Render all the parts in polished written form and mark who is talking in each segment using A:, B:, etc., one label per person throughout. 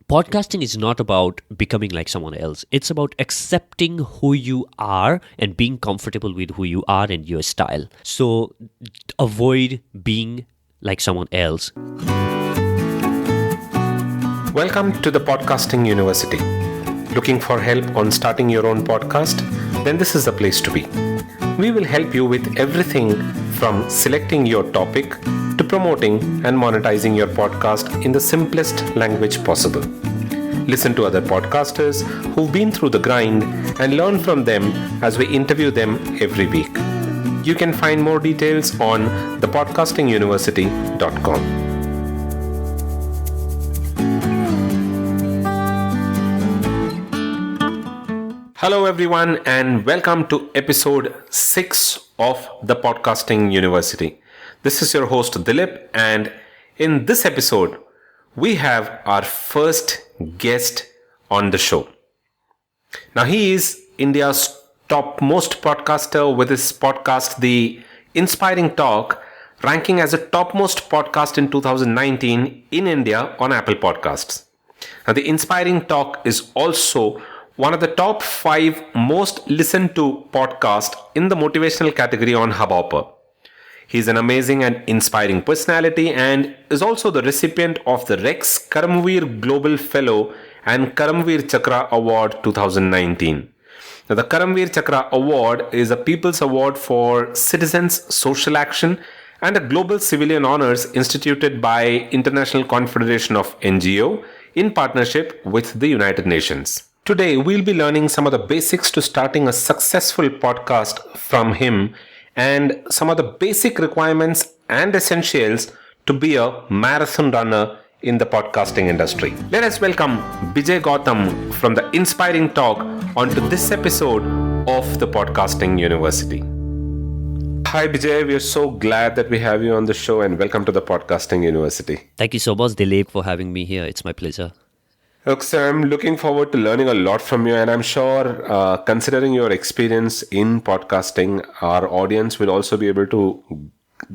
A: podcasting is not about becoming like someone else. It's about accepting who you are and being comfortable with who you are and your style. So avoid being like someone else.
B: Welcome to the Podcasting University. Looking for help on starting your own podcast? Then this is the place to be. We will help you with everything from selecting your topic to promoting and monetizing your podcast in the simplest language possible. Listen to other podcasters who've been through the grind and learn from them as we interview them every week. You can find more details on thepodcastinguniversity.com. Hello everyone and welcome to episode 6 of the Podcasting University. This is your host Dilip, and in this episode we have our first guest on the show. Now he is India's topmost podcaster with his podcast The Inspiring Talk, ranking as a topmost podcast in 2019 in India on Apple Podcasts. Now The Inspiring Talk is also one of the top 5 most listened to podcasts in the motivational category on Hubhopper. He's an amazing and inspiring personality and is also the recipient of the Rex Karamveer Global Fellow and Karamveer Chakra Award 2019. Now, the Karamveer Chakra Award is a People's Award for Citizens' Social Action and a global civilian honors instituted by International Confederation of NGO in partnership with the United Nations. Today, we'll be learning some of the basics to starting a successful podcast from him and some of the basic requirements and essentials to be a marathon runner in the podcasting industry. Let us welcome Bijay Gautam from the Inspiring Talk onto this episode of the Podcasting University. Hi Bijay, we are so glad that we have you on the show and welcome to the Podcasting University.
A: Thank you so much, Dilip, for having me here. It's my pleasure.
B: Look, sir, I'm looking forward to learning a lot from you, and I'm sure considering your experience in podcasting, our audience will also be able to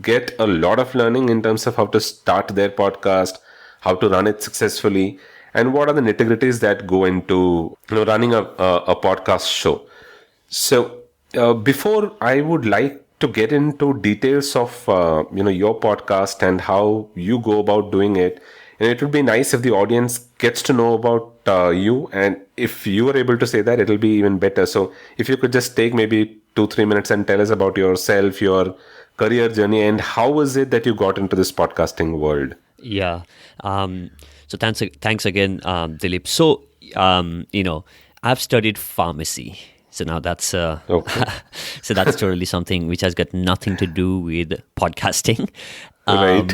B: get a lot of learning in terms of how to start their podcast, how to run it successfully, and what are the nitty-gritties that go into running a podcast show. So before I would like to get into details of your podcast and how you go about doing it, and it would be nice if the audience gets to know about you, and if you are able to say that, it'll be even better. So if you could just take maybe 2-3 minutes and tell us about yourself, your career journey, and how was it that you got into this podcasting world?
A: Yeah. So thanks again, Dilip. So, I've studied pharmacy. So now that's
B: okay.
A: So that's totally something which has got nothing to do with podcasting.
B: Right.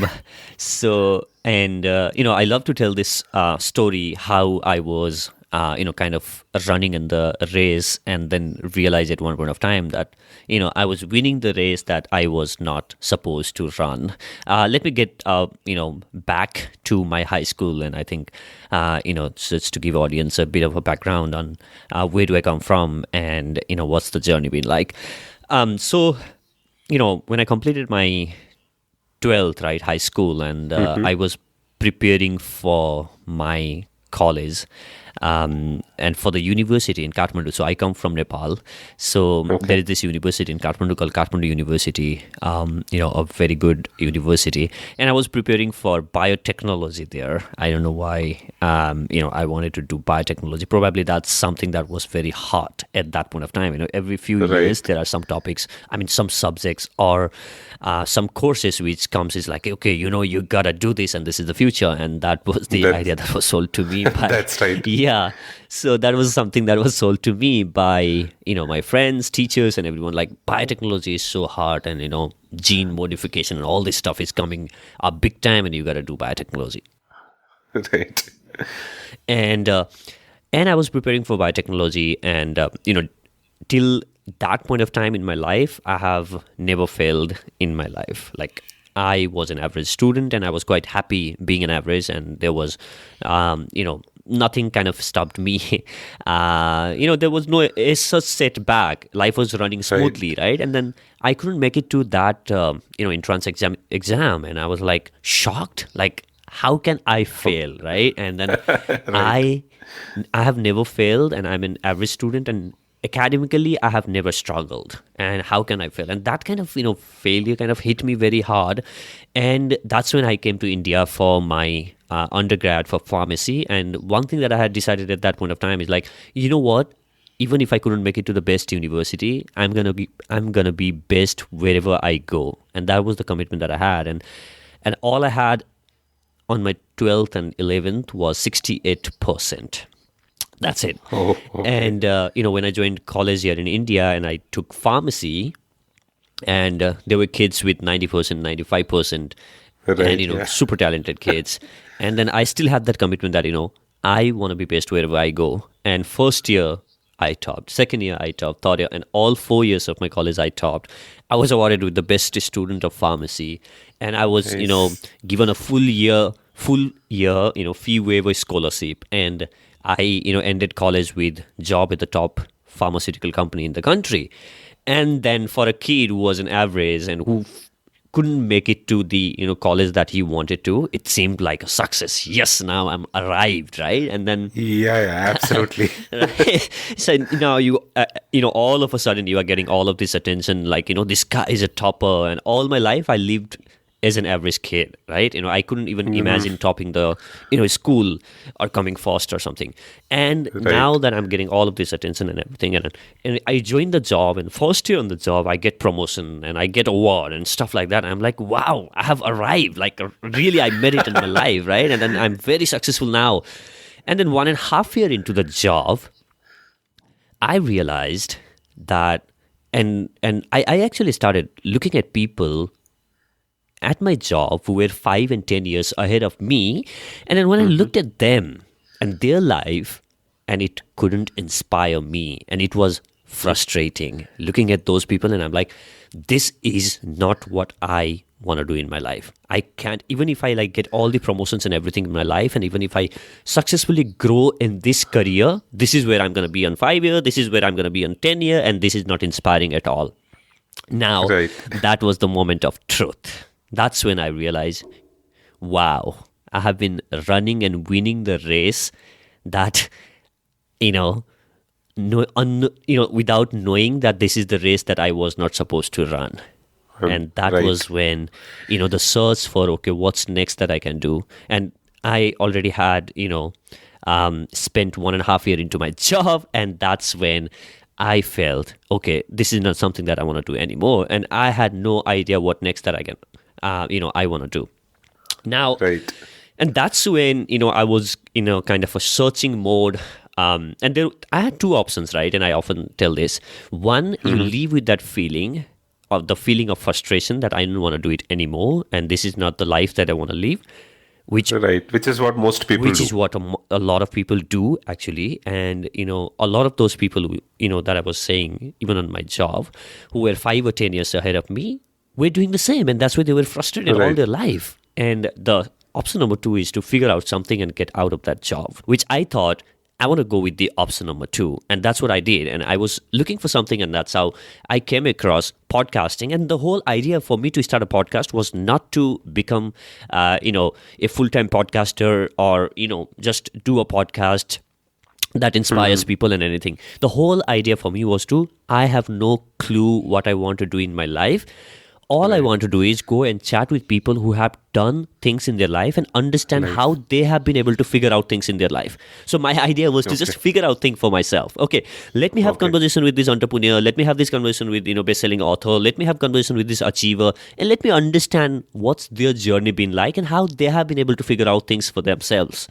A: I love to tell this story how I was, kind of running in the race and then realized at one point of time that, I was winning the race that I was not supposed to run. Let me get, back to my high school, and I think, just to give audience a bit of a background on where do I come from and, what's the journey been like. When I completed my 12th, right, high school, and I was preparing for my college and for the university in Kathmandu. So I come from Nepal. So there is this university in Kathmandu called Kathmandu University, a very good university. And I was preparing for biotechnology there. I don't know why, I wanted to do biotechnology. Probably that's something that was very hot at that point of time. Every few years there are some topics, some subjects or some courses which comes is like, okay, you gotta do this and this is the future. And that was the idea that was sold to me.
B: That's right.
A: Yeah. So that was something that was sold to me by, my friends, teachers and everyone. Like biotechnology is so hard and, gene modification and all this stuff is coming up big time and you got to do biotechnology.
B: Right.
A: And I was preparing for biotechnology and, till that point of time in my life, I have never failed in my life. Like I was an average student and I was quite happy being an average, and there was, nothing kind of stopped me. There was no such setback. Life was running smoothly, right? And then I couldn't make it to that, entrance exam. And I was like shocked, like, how can I fail, right? And then
B: Right.
A: I have never failed, and I'm an average student, and academically I have never struggled. And how can I fail? And that kind of failure kind of hit me very hard, and that's when I came to India for my undergrad for pharmacy. And one thing that I had decided at that point of time is like, you know what? Even if I couldn't make it to the best university, I'm gonna be best wherever I go, and that was the commitment that I had. And all I had on my 12th and 11th was 68%. That's it.
B: Oh, okay.
A: And when I joined college here in India and I took pharmacy, and there were kids with 90%, 95%, and
B: Right. Yeah.
A: super talented kids. And then I still had that commitment that I want to be best wherever I go. And first year I topped, second year I topped, third year, and all 4 years of my college I topped. I was awarded with the best student of pharmacy, and I was
B: Nice.
A: given a full year fee waiver scholarship. And I ended college with job at the top pharmaceutical company in the country. And then for a kid who was an average and who couldn't make it to the college that he wanted to, it seemed like a success. Yes, now I'm arrived, right? And then
B: Yeah, yeah, absolutely.
A: right? So now all of a sudden you are getting all of this attention, like this guy is a topper. And all my life I lived as an average kid, right? I couldn't even imagine topping the school or coming first or something. And now
B: Right.
A: that I'm getting all of this attention and everything, and I joined the job, and first year on the job I get promotion and I get award and stuff like that. I'm like, wow, I have arrived, like really I made it in my life, right? And then I'm very successful now. And then 1.5 year into the job, I realized that, and I actually started looking at people at my job who were 5 and 10 years ahead of me. And then when I looked at them and their life, and it couldn't inspire me, and it was frustrating looking at those people. And I'm like, this is not what I want to do in my life. I can't, even if I like get all the promotions and everything in my life, and even if I successfully grow in this career, this is where I'm going to be on 5 year, this is where I'm going to be on 10 year, and this is not inspiring at all. Now,
B: Right.
A: that was the moment of truth. That's when I realized, wow, I have been running and winning the race that, you know, without knowing that this is the race that I was not supposed to run. And that
B: Right.
A: was when, the search for, okay, what's next that I can do? And I already had, spent 1.5 year into my job. And that's when I felt, okay, this is not something that I want to do anymore. And I had no idea what next that I can, I want to do. Now,
B: Right.
A: and that's when, I was, kind of a searching mode. And there, I had two options, right? And I often tell this. One, you leave with that feeling of frustration that I don't want to do it anymore. And this is not the life that I want to live, which
B: Right. Which is what most people
A: which
B: do.
A: is what a lot of people do actually. And a lot of those people that I was saying, even on my job, who were 5 or 10 years ahead of me, were doing the same, and that's why they were frustrated all
B: Right.
A: their life. And the option number two is to figure out something and get out of that job, which I thought I want to go with the option number two. And that's what I did. And I was looking for something, and that's how I came across podcasting. And the whole idea for me to start a podcast was not to become, a full-time podcaster, or, just do a podcast that inspires people and anything. The whole idea for me was I have no clue what I want to do in my life. All I want to do is go and chat with people who have done things in their life and understand how they have been able to figure out things in their life. So my idea was to just figure out things for myself. Okay, let me have conversation with this entrepreneur. Let me have this conversation with, best-selling author. Let me have conversation with this achiever. And let me understand what's their journey been like and how they have been able to figure out things for themselves.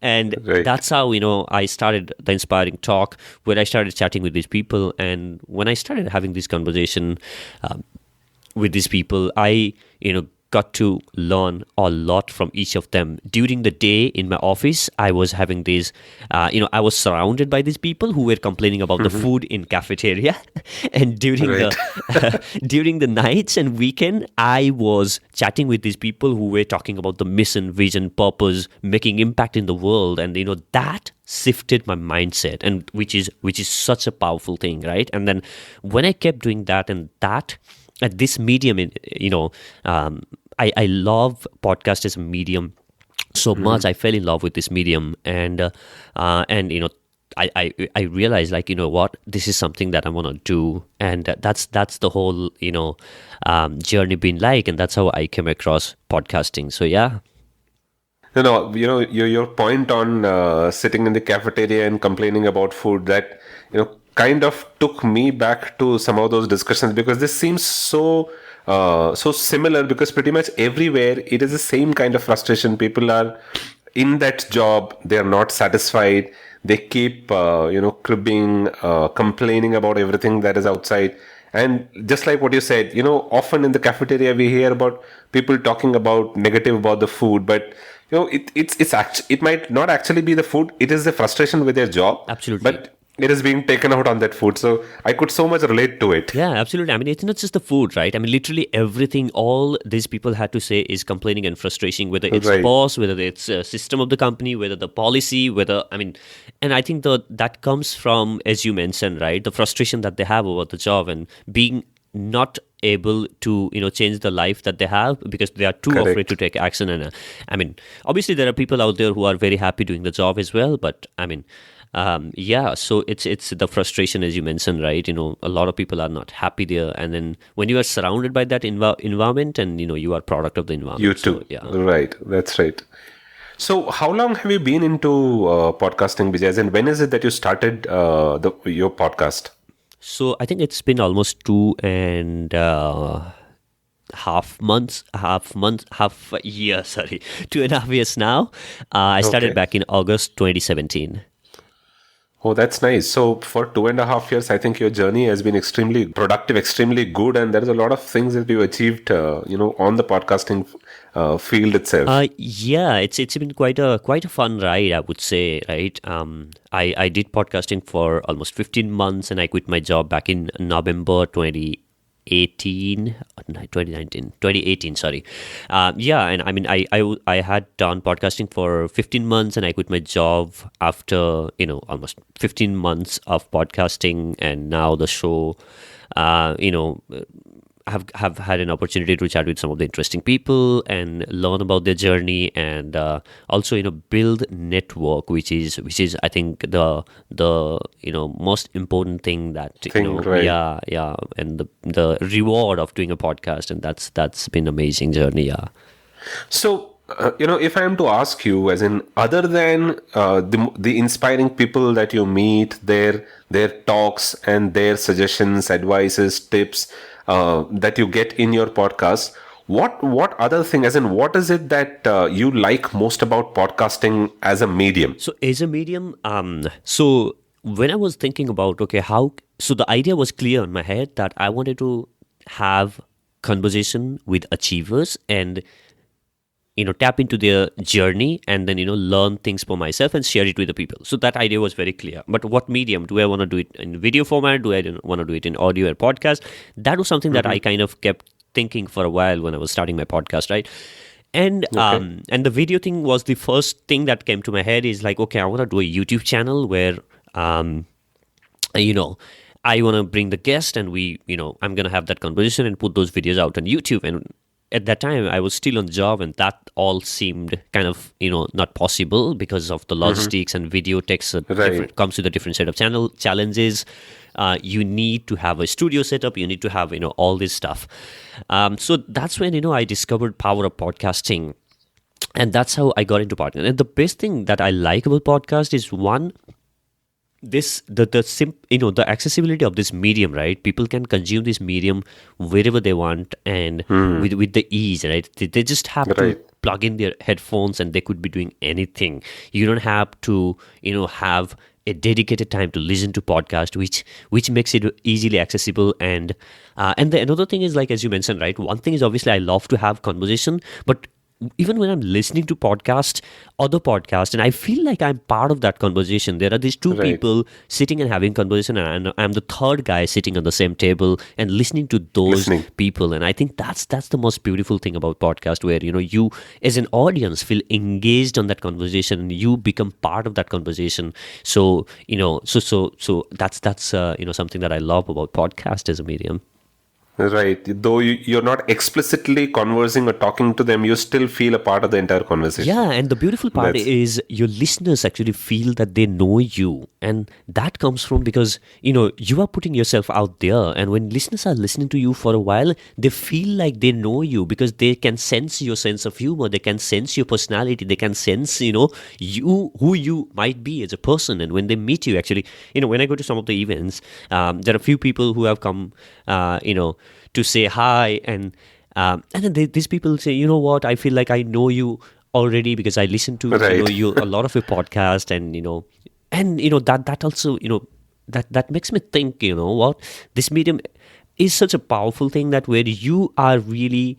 A: And
B: Right.
A: that's how, I started the Inspiring Talk, where I started chatting with these people. And when I started having this conversation with these people, I, got to learn a lot from each of them. During the day in my office, I was having these, I was surrounded by these people who were complaining about the food in cafeteria. And during the during the nights and weekend, I was chatting with these people who were talking about the mission, vision, purpose, making impact in the world. And, that shifted my mindset, and which is such a powerful thing, right? And then when I kept doing that, and that at this medium, I love podcast as a medium so much. I fell in love with this medium, and I realized, like, you know what, this is something that I want to do, and that's the whole journey been like, and that's how I came across podcasting. So yeah.
B: Your point on sitting in the cafeteria and complaining about food, that kind of took me back to some of those discussions, because this seems so similar, because pretty much everywhere it is the same kind of frustration. People are in that job, they are not satisfied, they keep cribbing, complaining about everything that is outside. And just like what you said, often in the cafeteria we hear about people talking about negative about the food, but it might not actually be the food, it is the frustration with their job.
A: Absolutely.
B: But it is being taken out on that food. So I could so much relate to it.
A: Yeah, absolutely. I mean, it's not just the food, right? I mean, literally everything all these people had to say is complaining and frustration, whether it's
B: Right.
A: boss, whether it's a system of the company, whether the policy, and I think that comes from, as you mentioned, right, the frustration that they have over the job and being not able to change the life that they have because they are too
B: Correct.
A: afraid to take action. And I mean, obviously there are people out there who are very happy doing the job as well, but I mean, yeah, so it's the frustration, as you mentioned, right? A lot of people are not happy there, and then when you are surrounded by that environment, and you are product of the environment.
B: You too.
A: So, yeah.
B: Right. That's right. So how long have you been into podcasting, Bijay? And when is it that you started your podcast?
A: So I think it's been almost 2.5 years, sorry, 2.5 years now. I started
B: Okay.
A: back in August 2017.
B: Oh, that's nice. So for 2.5 years, I think your journey has been extremely productive, extremely good, and there's a lot of things that you achieved, on the podcasting field itself.
A: Yeah, it's been quite a fun ride, I would say, right? I did podcasting for almost 15 months, and I quit my job back in November 2018, sorry. Yeah, and I mean, I had done podcasting for 15 months, and I quit my job after almost 15 months of podcasting, and now the show, have had an opportunity to chat with some of the interesting people and learn about their journey, and also build network, which is I think the most important thing that
B: Right.
A: yeah, and the reward of doing a podcast, and that's been an amazing journey. Yeah.
B: So, if I am to ask you, as in, other than the inspiring people that you meet, their talks and their suggestions, advices, tips that you get in your podcast, what other thing, as in, what is it that you like most about podcasting as a medium?
A: So as a medium, so when I was thinking about, okay, so the idea was clear in my head that I wanted to have conversation with achievers and tap into their journey, and then learn things for myself and share it with the people. So that idea was very clear. But what medium do I want to do it in? Video format? Do I want to do it in audio or podcast? That was something that I kind of kept thinking for a while when I was starting my podcast, right? And and the video thing was the first thing that came to my head. Is like, okay, I want to do a YouTube channel where I want to bring the guest, and I'm going to have that conversation and put those videos out on YouTube. And at that time, I was still on the job, and that all seemed kind of not possible because of the logistics, and video takes comes with a different set of challenges. You need to have a studio setup. You need to have all this stuff. So that's when I discovered power of podcasting, and that's how I got into podcasting. And the best thing that I like about podcast is, one, the accessibility of this medium, right? People can consume this medium wherever they want, and with the ease, right? They just have to plug in their headphones, and they could be doing anything. You don't have to have a dedicated time to listen to podcast, which makes it easily accessible. And another thing is, like, as you mentioned, right, one thing is, obviously I love to have conversation, but even when I'm listening to other podcasts, and I feel like I'm part of that conversation. There are these two people sitting and having conversation, and I'm the third guy sitting on the same table and listening to those people. And I think that's the most beautiful thing about podcast, where you as an audience feel engaged on that conversation, and you become part of that conversation. So so that's something that I love about podcast as a medium.
B: Right. Though you're not explicitly conversing or talking to them, you still feel a part of the entire conversation.
A: Yeah, and the beautiful part
B: That's
A: is your listeners actually feel that they know you. And that comes from because, you are putting yourself out there. And when listeners are listening to you for a while, they feel like they know you because they can sense your sense of humor. They can sense your personality. They can sense, who you might be as a person. And when they meet you, actually, when I go to some of the events, there are a few people who have come, to say hi, and then these people say, you know what, I feel like I know you already because I listen to
B: right.
A: you a lot of your podcast, and that also that makes me think, what, this medium is such a powerful thing that where you are really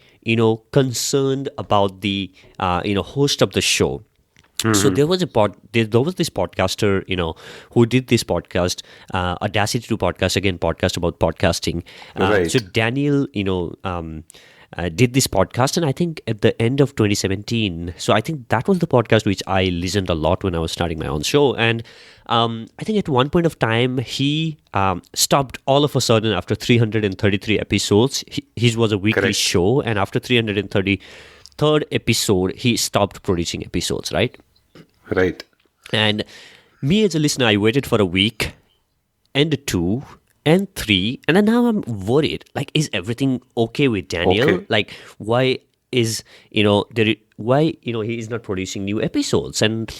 A: concerned about the host of the show. So there was there was this podcaster, who did this podcast, Audacity to Podcast, again, podcast about podcasting.
B: Right.
A: So Daniel, did this podcast, and I think at the end of 2017. So I think that was the podcast which I listened a lot when I was starting my own show. And I think at one point of time, he stopped all of a sudden after 333 episodes. His was a weekly
B: Correct.
A: show, and after 333rd episode, he stopped producing episodes, right?
B: Right.
A: And me as a listener, I waited for a week and two and three, and then now I'm worried. Like, is everything okay with Daniel?
B: Okay.
A: Like, why is why he is not producing new episodes? And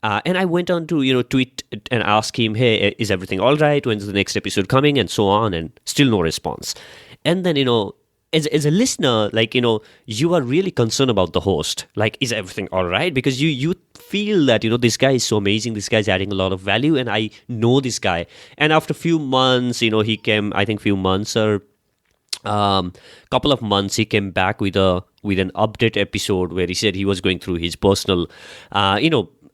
A: I went on to tweet and ask him, hey, is everything all right? When's the next episode coming? And so on, and still no response. And then as a listener, like, you are really concerned about the host. Like, is everything all right? Because you feel that, this guy is so amazing. This guy's adding a lot of value, and I know this guy. And after a few months, he came, I think few months or couple of months, he came back with an update episode where he said he was going through his personal,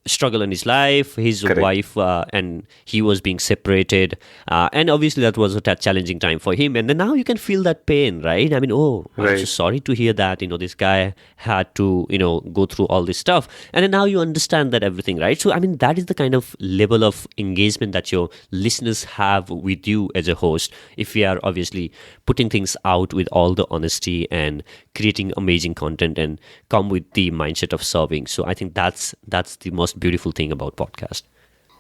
A: struggle in his life, his
B: Correct.
A: wife, and he was being separated, and obviously that was a challenging time for him. And then now you can feel that pain, right? I mean, I'm so
B: Right.
A: sorry to hear that this guy had to go through all this stuff, and then now you understand that everything, right? So I mean, that is the kind of level of engagement that your listeners have with you as a host, if you are obviously putting things out with all the honesty and creating amazing content and come with the mindset of serving. So I think that's the most beautiful thing about podcast.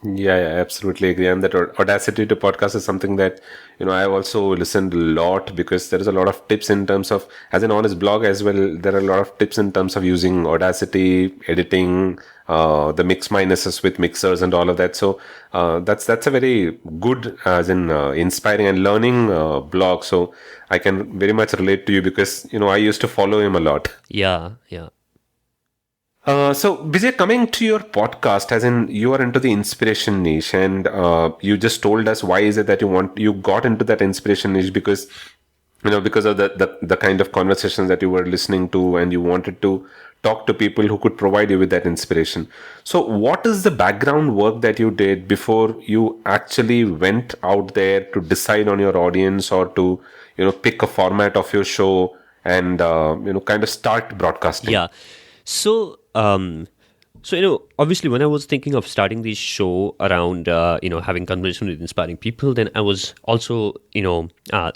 B: Yeah, I absolutely agree. And that Audacity to Podcast is something that, I've also listened a lot, because there is a lot of tips in terms of, as an honest blog as well, there are a lot of tips in terms of using Audacity, editing, the mix minuses with mixers and all of that. So that's a very good, as in inspiring and learning blog. So I can very much relate to you, because, I used to follow him a lot.
A: Yeah.
B: So, Bijay, coming to your podcast, as in you are into the inspiration niche, and you just told us why is it that you got into that inspiration niche, because because of the kind of conversations that you were listening to, and you wanted to talk to people who could provide you with that inspiration. So, what is the background work that you did before you actually went out there to decide on your audience, or to pick a format of your show and kind of start broadcasting?
A: Yeah. So, obviously, when I was thinking of starting this show around, having conversation with inspiring people, then I was also,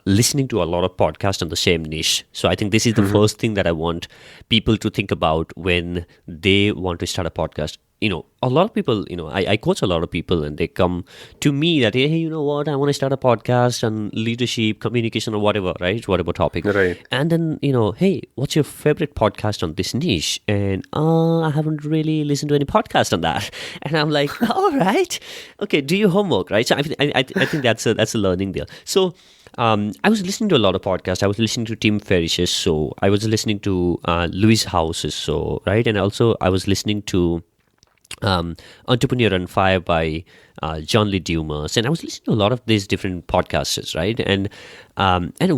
A: listening to a lot of podcasts on the same niche. So I think this is the first thing that I want people to think about when they want to start a podcast. A lot of people, I coach a lot of people, and they come to me that, hey, you know what, I want to start a podcast on leadership, communication, or whatever, right? Whatever topic.
B: Right.
A: And then, hey, what's your favorite podcast on this niche? And I haven't really listened to any podcast on that. And I'm like, all right, okay, do your homework, right? So I think that's a learning there. So I was listening to a lot of podcasts. I was listening to Tim Ferriss's show. I was listening to Lewis House's show, right? And also I was listening to Entrepreneur on Fire by John Lee Dumas, and I was listening to a lot of these different podcasters, right? And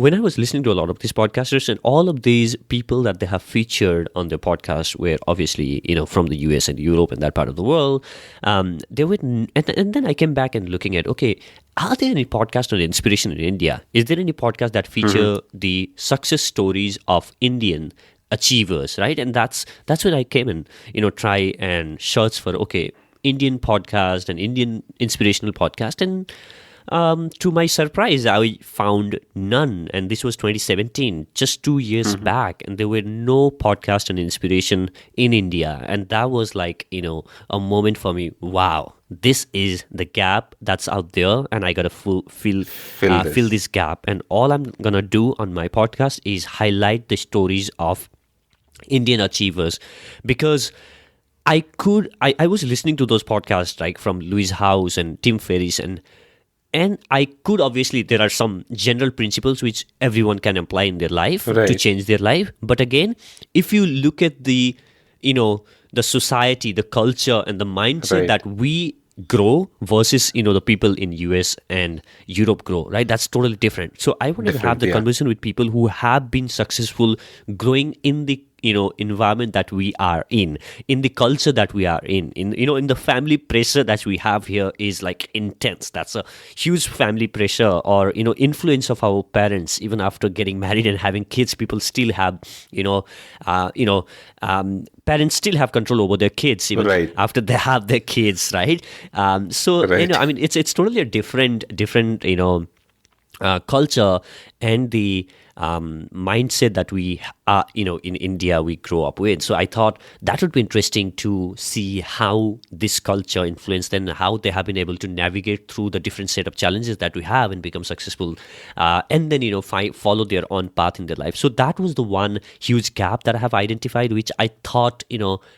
A: when I was listening to a lot of these podcasters, and all of these people that they have featured on their podcast were obviously from the US and Europe and that part of the world. They were, and then I came back and looking at, okay, are there any podcasts on inspiration in India? Is there any podcast that feature the success stories of Indian achievers, right? And that's when I came and try and search for, okay, Indian podcast and Indian inspirational podcast, and to my surprise, I found none. And this was 2017, just 2 years back. And there were no podcast on inspiration in India. And that was like, a moment for me. Wow, this is the gap that's out there. And I got to fill this gap. And all I'm going to do on my podcast is highlight the stories of Indian achievers, because I was listening to those podcasts like from Louis House and Tim Ferriss, and I could, obviously there are some general principles which everyone can apply in their life to change their life. But again, if you look at the society, the culture and the mindset that we grow versus the people in US and Europe grow, right? That's totally different. So I wanted to have the conversation with people who have been successful growing in the environment that we are in the culture that we are in the family pressure that we have here is like intense. That's a huge family pressure, or influence of our parents. Even after getting married and having kids, people still have parents still have control over their kids even after they have their kids, right? It's totally a different culture and the mindset that we in India we grow up with. So I thought that would be interesting to see how this culture influenced and how they have been able to navigate through the different set of challenges that we have and become successful, and then follow their own path in their life. So that was the one huge gap that I have identified, which I thought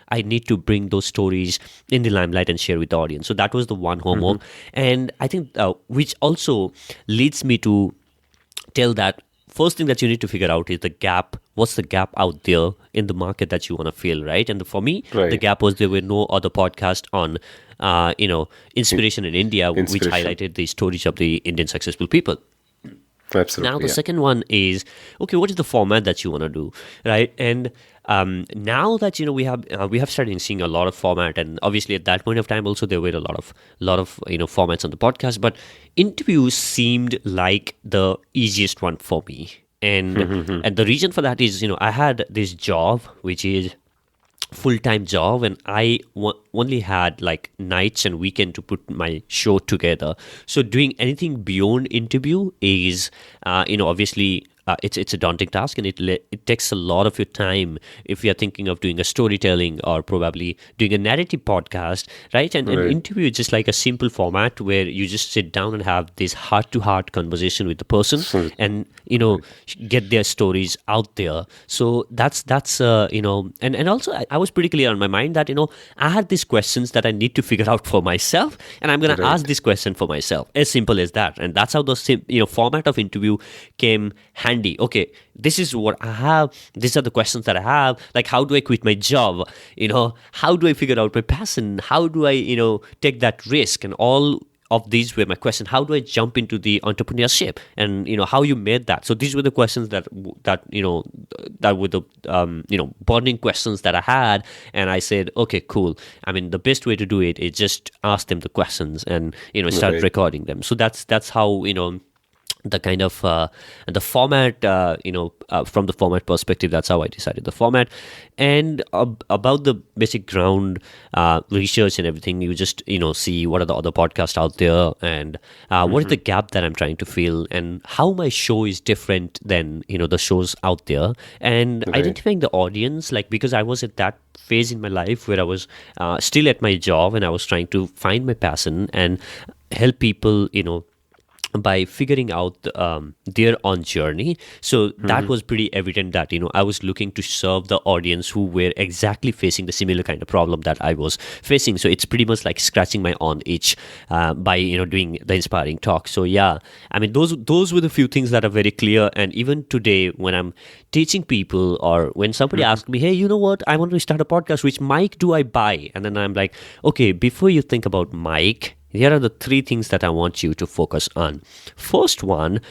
A: I need to bring those stories in the limelight and share with the audience. So that was the one homework, and I think which also leads me to tell that first thing that you need to figure out is the gap. What's the gap out there in the market that you want to fill, right? And for me, the gap was there were no other podcast on, inspiration in India, which highlighted the stories of the Indian successful people.
B: Absolutely.
A: Now, the second one is, okay, what is the format that you want to do, right? And now that we have started seeing a lot of format, and obviously at that point of time also there were a lot of formats on the podcast, but interviews seemed like the easiest one for me, and and the reason for that is I had this job which is full-time job, and I only had like nights and weekend to put my show together. So doing anything beyond interview is obviously it's a daunting task, and it takes a lot of your time if you're thinking of doing a storytelling or probably doing a narrative podcast, right? And an interview is just like a simple format where you just sit down and have this heart-to-heart conversation with the person and get their stories out there. So that's and also I was pretty clear on my mind that I had these questions that I need to figure out for myself, and I'm going to ask this question for myself. As simple as that. And that's how the format of interview came handy. Okay, this is what I have. These are the questions that I have. Like, how do I quit my job? How do I figure out my passion? How do I, take that risk? And all of these were my questions. How do I jump into the entrepreneurship? And how you made that. So these were the questions that were the burning questions that I had. And I said, okay, cool. I mean, the best way to do it is just ask them the questions and start recording them. So that's how the kind of the format, from the format perspective, that's how I decided the format. And about the basic ground research and everything, you just see what are the other podcasts out there, and what is the gap that I'm trying to fill, and how my show is different than the shows out there, and identifying the audience, like, because I was at that phase in my life where I was still at my job and I was trying to find my passion and help people by figuring out their own journey. So that was pretty evident that I was looking to serve the audience who were exactly facing the similar kind of problem that I was facing. So it's pretty much like scratching my own itch by doing the inspiring talk. So yeah, I mean those were the few things that are very clear. And even today when I'm teaching people, or when somebody asks me, hey, you know what, I want to start a podcast, which mic do I buy? And then I'm like, okay, before you think about mic, here are the three things that I want you to focus on. First one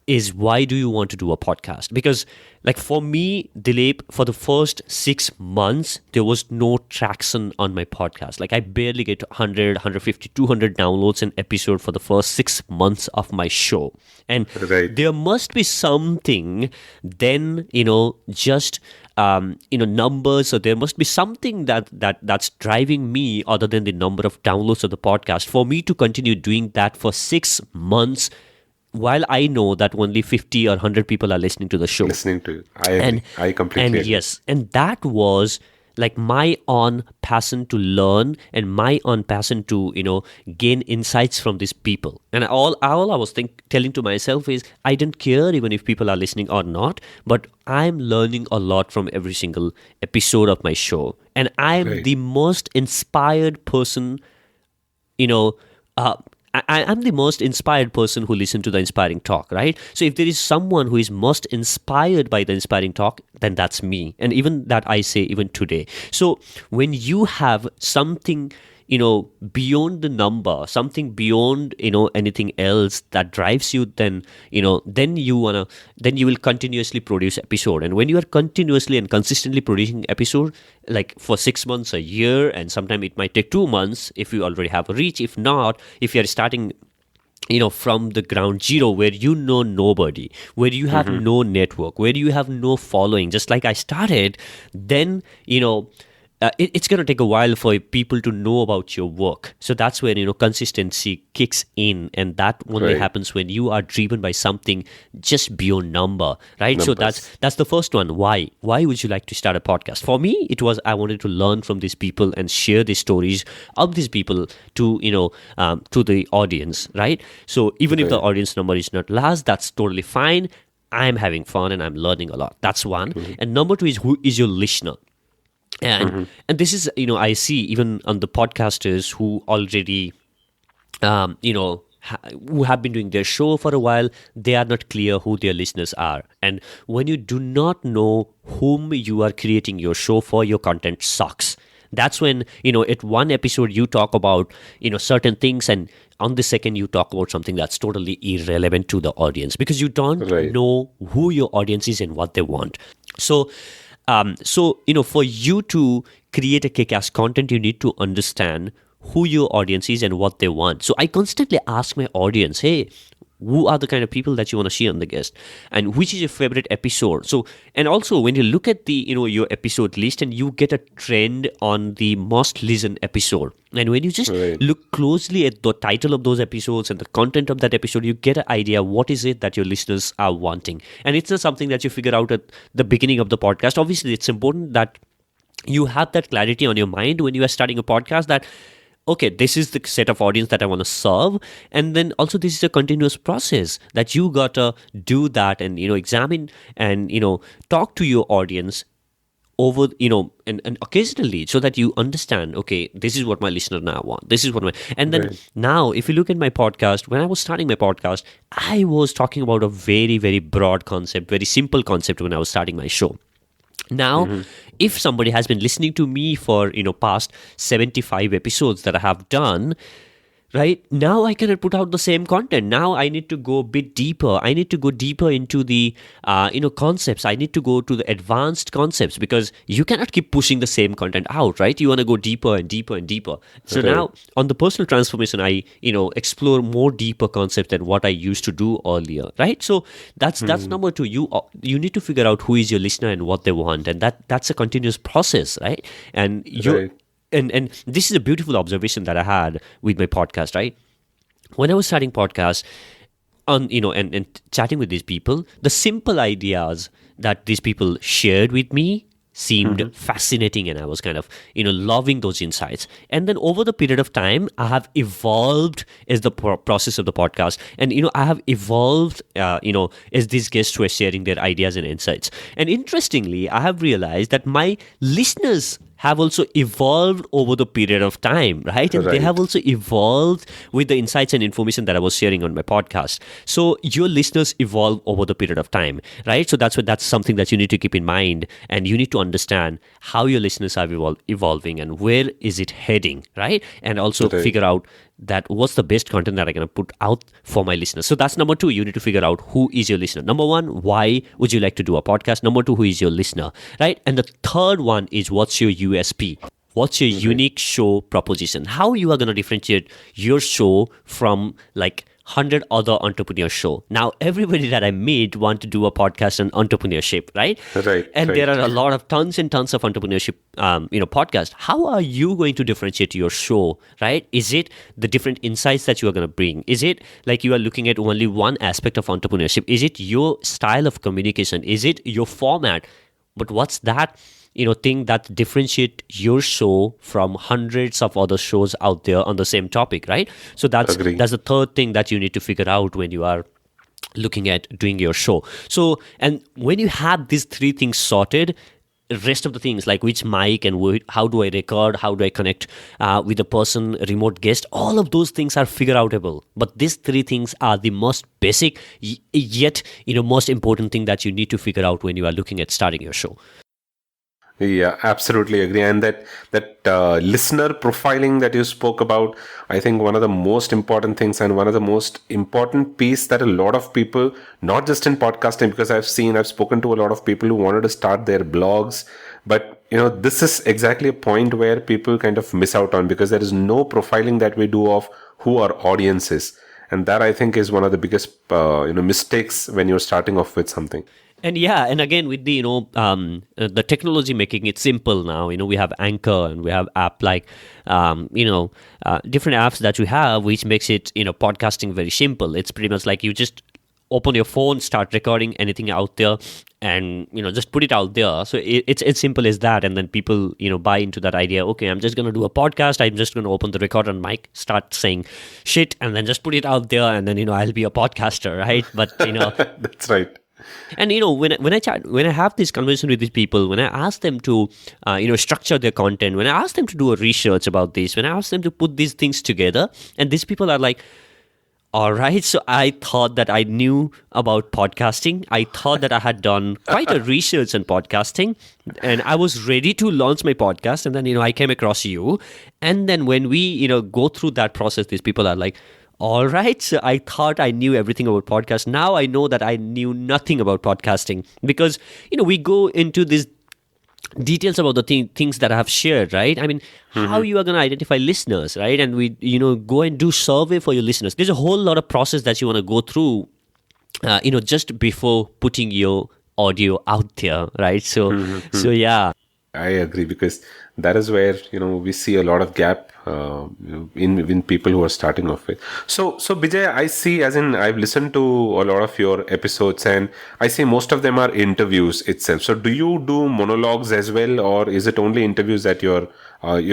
A: is, why do you want to do a podcast? Because like for me, Dilip, for the first 6 months, there was no traction on my podcast. Like I barely get 100, 150, 200 downloads an episode for the first 6 months of my show. And there must be something then, just numbers, so there must be something that's driving me other than the number of downloads of the podcast for me to continue doing that for 6 months, while I know that only 50 or 100 people are listening to the show.
B: Listening to you. I agree. I completely
A: and
B: agree.
A: yes, and that was like my own passion to learn and my own passion to gain insights from these people. And all I was telling to myself is, I don't care even if people are listening or not, but I'm learning a lot from every single episode of my show, and I'm
B: Right.
A: the most inspired person. I'm the most inspired person who listens to the inspiring talk, right? So if there is someone who is most inspired by the inspiring talk, then that's me. And even that I say even today. So when you have something, beyond the number, something beyond, anything else that drives you, then you will continuously produce episode. And when you are continuously and consistently producing episode, like for 6 months, a year, and sometimes it might take 2 months if you already have a reach. If not, if you're starting from the ground zero, where nobody, where you have no network, where you have no following, just like I started, then it's going to take a while for people to know about your work. So that's when consistency kicks in, and that only
B: Right.
A: happens when you are driven by something just beyond number, right? So
B: Numbers.
A: that's the first one. Why would you like to start a podcast? For me, it was I wanted to learn from these people and share the stories of these people to to the audience, right? So even if the
B: Right.
A: audience number is not large, that's totally fine. I'm having fun and I'm learning a lot. That's one. And number two is, who is your listener? And this is, I see even on the podcasters who already who have been doing their show for a while, they are not clear who their listeners are. And when you do not know whom you are creating your show for, your content sucks. That's when, at one episode you talk about, certain things, and on the second you talk about something that's totally irrelevant to the audience, because you don't
B: Right.
A: know who your audience is and what they want. So for you to create a kick-ass content, you need to understand who your audience is and what they want. So I constantly ask my audience, hey, who are the kind of people that you want to see on the guest, and which is your favorite episode? So, and also when you look at the your episode list, and you get a trend on the most listened episode, and when you just
B: Right.
A: look closely at the title of those episodes and the content of that episode, you get an idea what is it that your listeners are wanting. And it's not something that you figure out at the beginning of the podcast. Obviously, it's important that you have that clarity on your mind when you are starting a podcast, that okay, this is the set of audience that I want to serve. And then also, this is a continuous process that you gotta do that, and examine and talk to your audience over and occasionally, so that you understand, okay, this is what my listener now want, this is what my. And then
B: Right.
A: now, if you look at my podcast, when I was starting my podcast, I was talking about a very, very broad concept, very simple concept when I was starting my show. Now, if somebody has been listening to me for past 75 episodes that I have done, right now, I cannot put out the same content. Now I need to go a bit deeper. I need to go deeper into the concepts. I need to go to the advanced concepts, because you cannot keep pushing the same content out, right? You want to go deeper and deeper and deeper. So
B: Right.
A: now on the personal transformation, I explore more deeper concepts than what I used to do earlier, right? So that's number two. You need to figure out who is your listener and what they want, and that's a continuous process, right? And you.
B: Right.
A: And this is a beautiful observation that I had with my podcast, right? When I was starting podcasts on, and chatting with these people, the simple ideas that these people shared with me seemed fascinating, and I was kind of, loving those insights. And then over the period of time, I have evolved as the process of the podcast. And, I have evolved, as these guests were sharing their ideas and insights. And interestingly, I have realized that my listeners have also evolved over the period of time, right? And they
B: Right.
A: have also evolved with the insights and information that I was sharing on my podcast. So your listeners evolve over the period of time, right? So that's something that you need to keep in mind, and you need to understand how your listeners are evolving and where is it heading, right? And also
B: Right.
A: figure out that what's the best content that I'm going to put out for my listeners. So that's number two. You need to figure out who is your listener. Number one, why would you like to do a podcast? Number two, who is your listener, right? And the third one is, what's your USP? What's your unique show proposition? How you are going to differentiate your show from like 100 other entrepreneur show. Now, everybody that I meet want to do a podcast on entrepreneurship, right?
B: Right.
A: And
B: right.
A: there are a lot of tons and tons of entrepreneurship, podcasts. How are you going to differentiate your show, right? Is it the different insights that you are going to bring? Is it like you are looking at only one aspect of entrepreneurship? Is it your style of communication? Is it your format? But what's that thing that differentiate your show from hundreds of other shows out there on the same topic, right? So that's
B: Agree.
A: the third thing that you need to figure out when you are looking at doing your show. So, and when you have these three things sorted, rest of the things like which mic and how do I record, how do I connect with a person, remote guest, all of those things are figure outable. But these three things are the most basic yet most important thing that you need to figure out when you are looking at starting your show.
B: Yeah, absolutely agree. And that listener profiling that you spoke about, I think one of the most important things and one of the most important piece that a lot of people, not just in podcasting, because I've spoken to a lot of people who wanted to start their blogs, but this is exactly a point where people kind of miss out on, because there is no profiling that we do of who our audience is. And that I think is one of the biggest mistakes when you're starting off with something.
A: And yeah, and again with the the technology making it simple now. We have Anchor and we have app like different apps that we have, which makes it podcasting very simple. It's pretty much like you just open your phone, start recording anything out there, and just put it out there. So it's as simple as that. And then people buy into that idea. Okay, I'm just going to do a podcast. I'm just going to open the record on mic, start saying shit, and then just put it out there, and then I'll be a podcaster, right? But
B: That's right.
A: And when I have this conversation with these people, when I ask them to structure their content, when I ask them to do a research about this, when I ask them to put these things together, and these people are like, all right, so I thought that I knew about podcasting. I thought that I had done quite a research on podcasting, and I was ready to launch my podcast. And then I came across you, and then when we go through that process, these people are like, all right, so I thought I knew everything about podcast. Now I know that I knew nothing about podcasting, because we go into these details about the things that I have shared, right? I mean, how you are going to identify listeners, right? And we go and do survey for your listeners. There's a whole lot of process that you want to go through just before putting your audio out there, right? So yeah.
B: I agree, because that is where we see a lot of gap in people who are starting off with. So Bijay, I see, as in I've listened to a lot of your episodes, and I see most of them are interviews itself. So do you do monologues as well, or is it only interviews that you're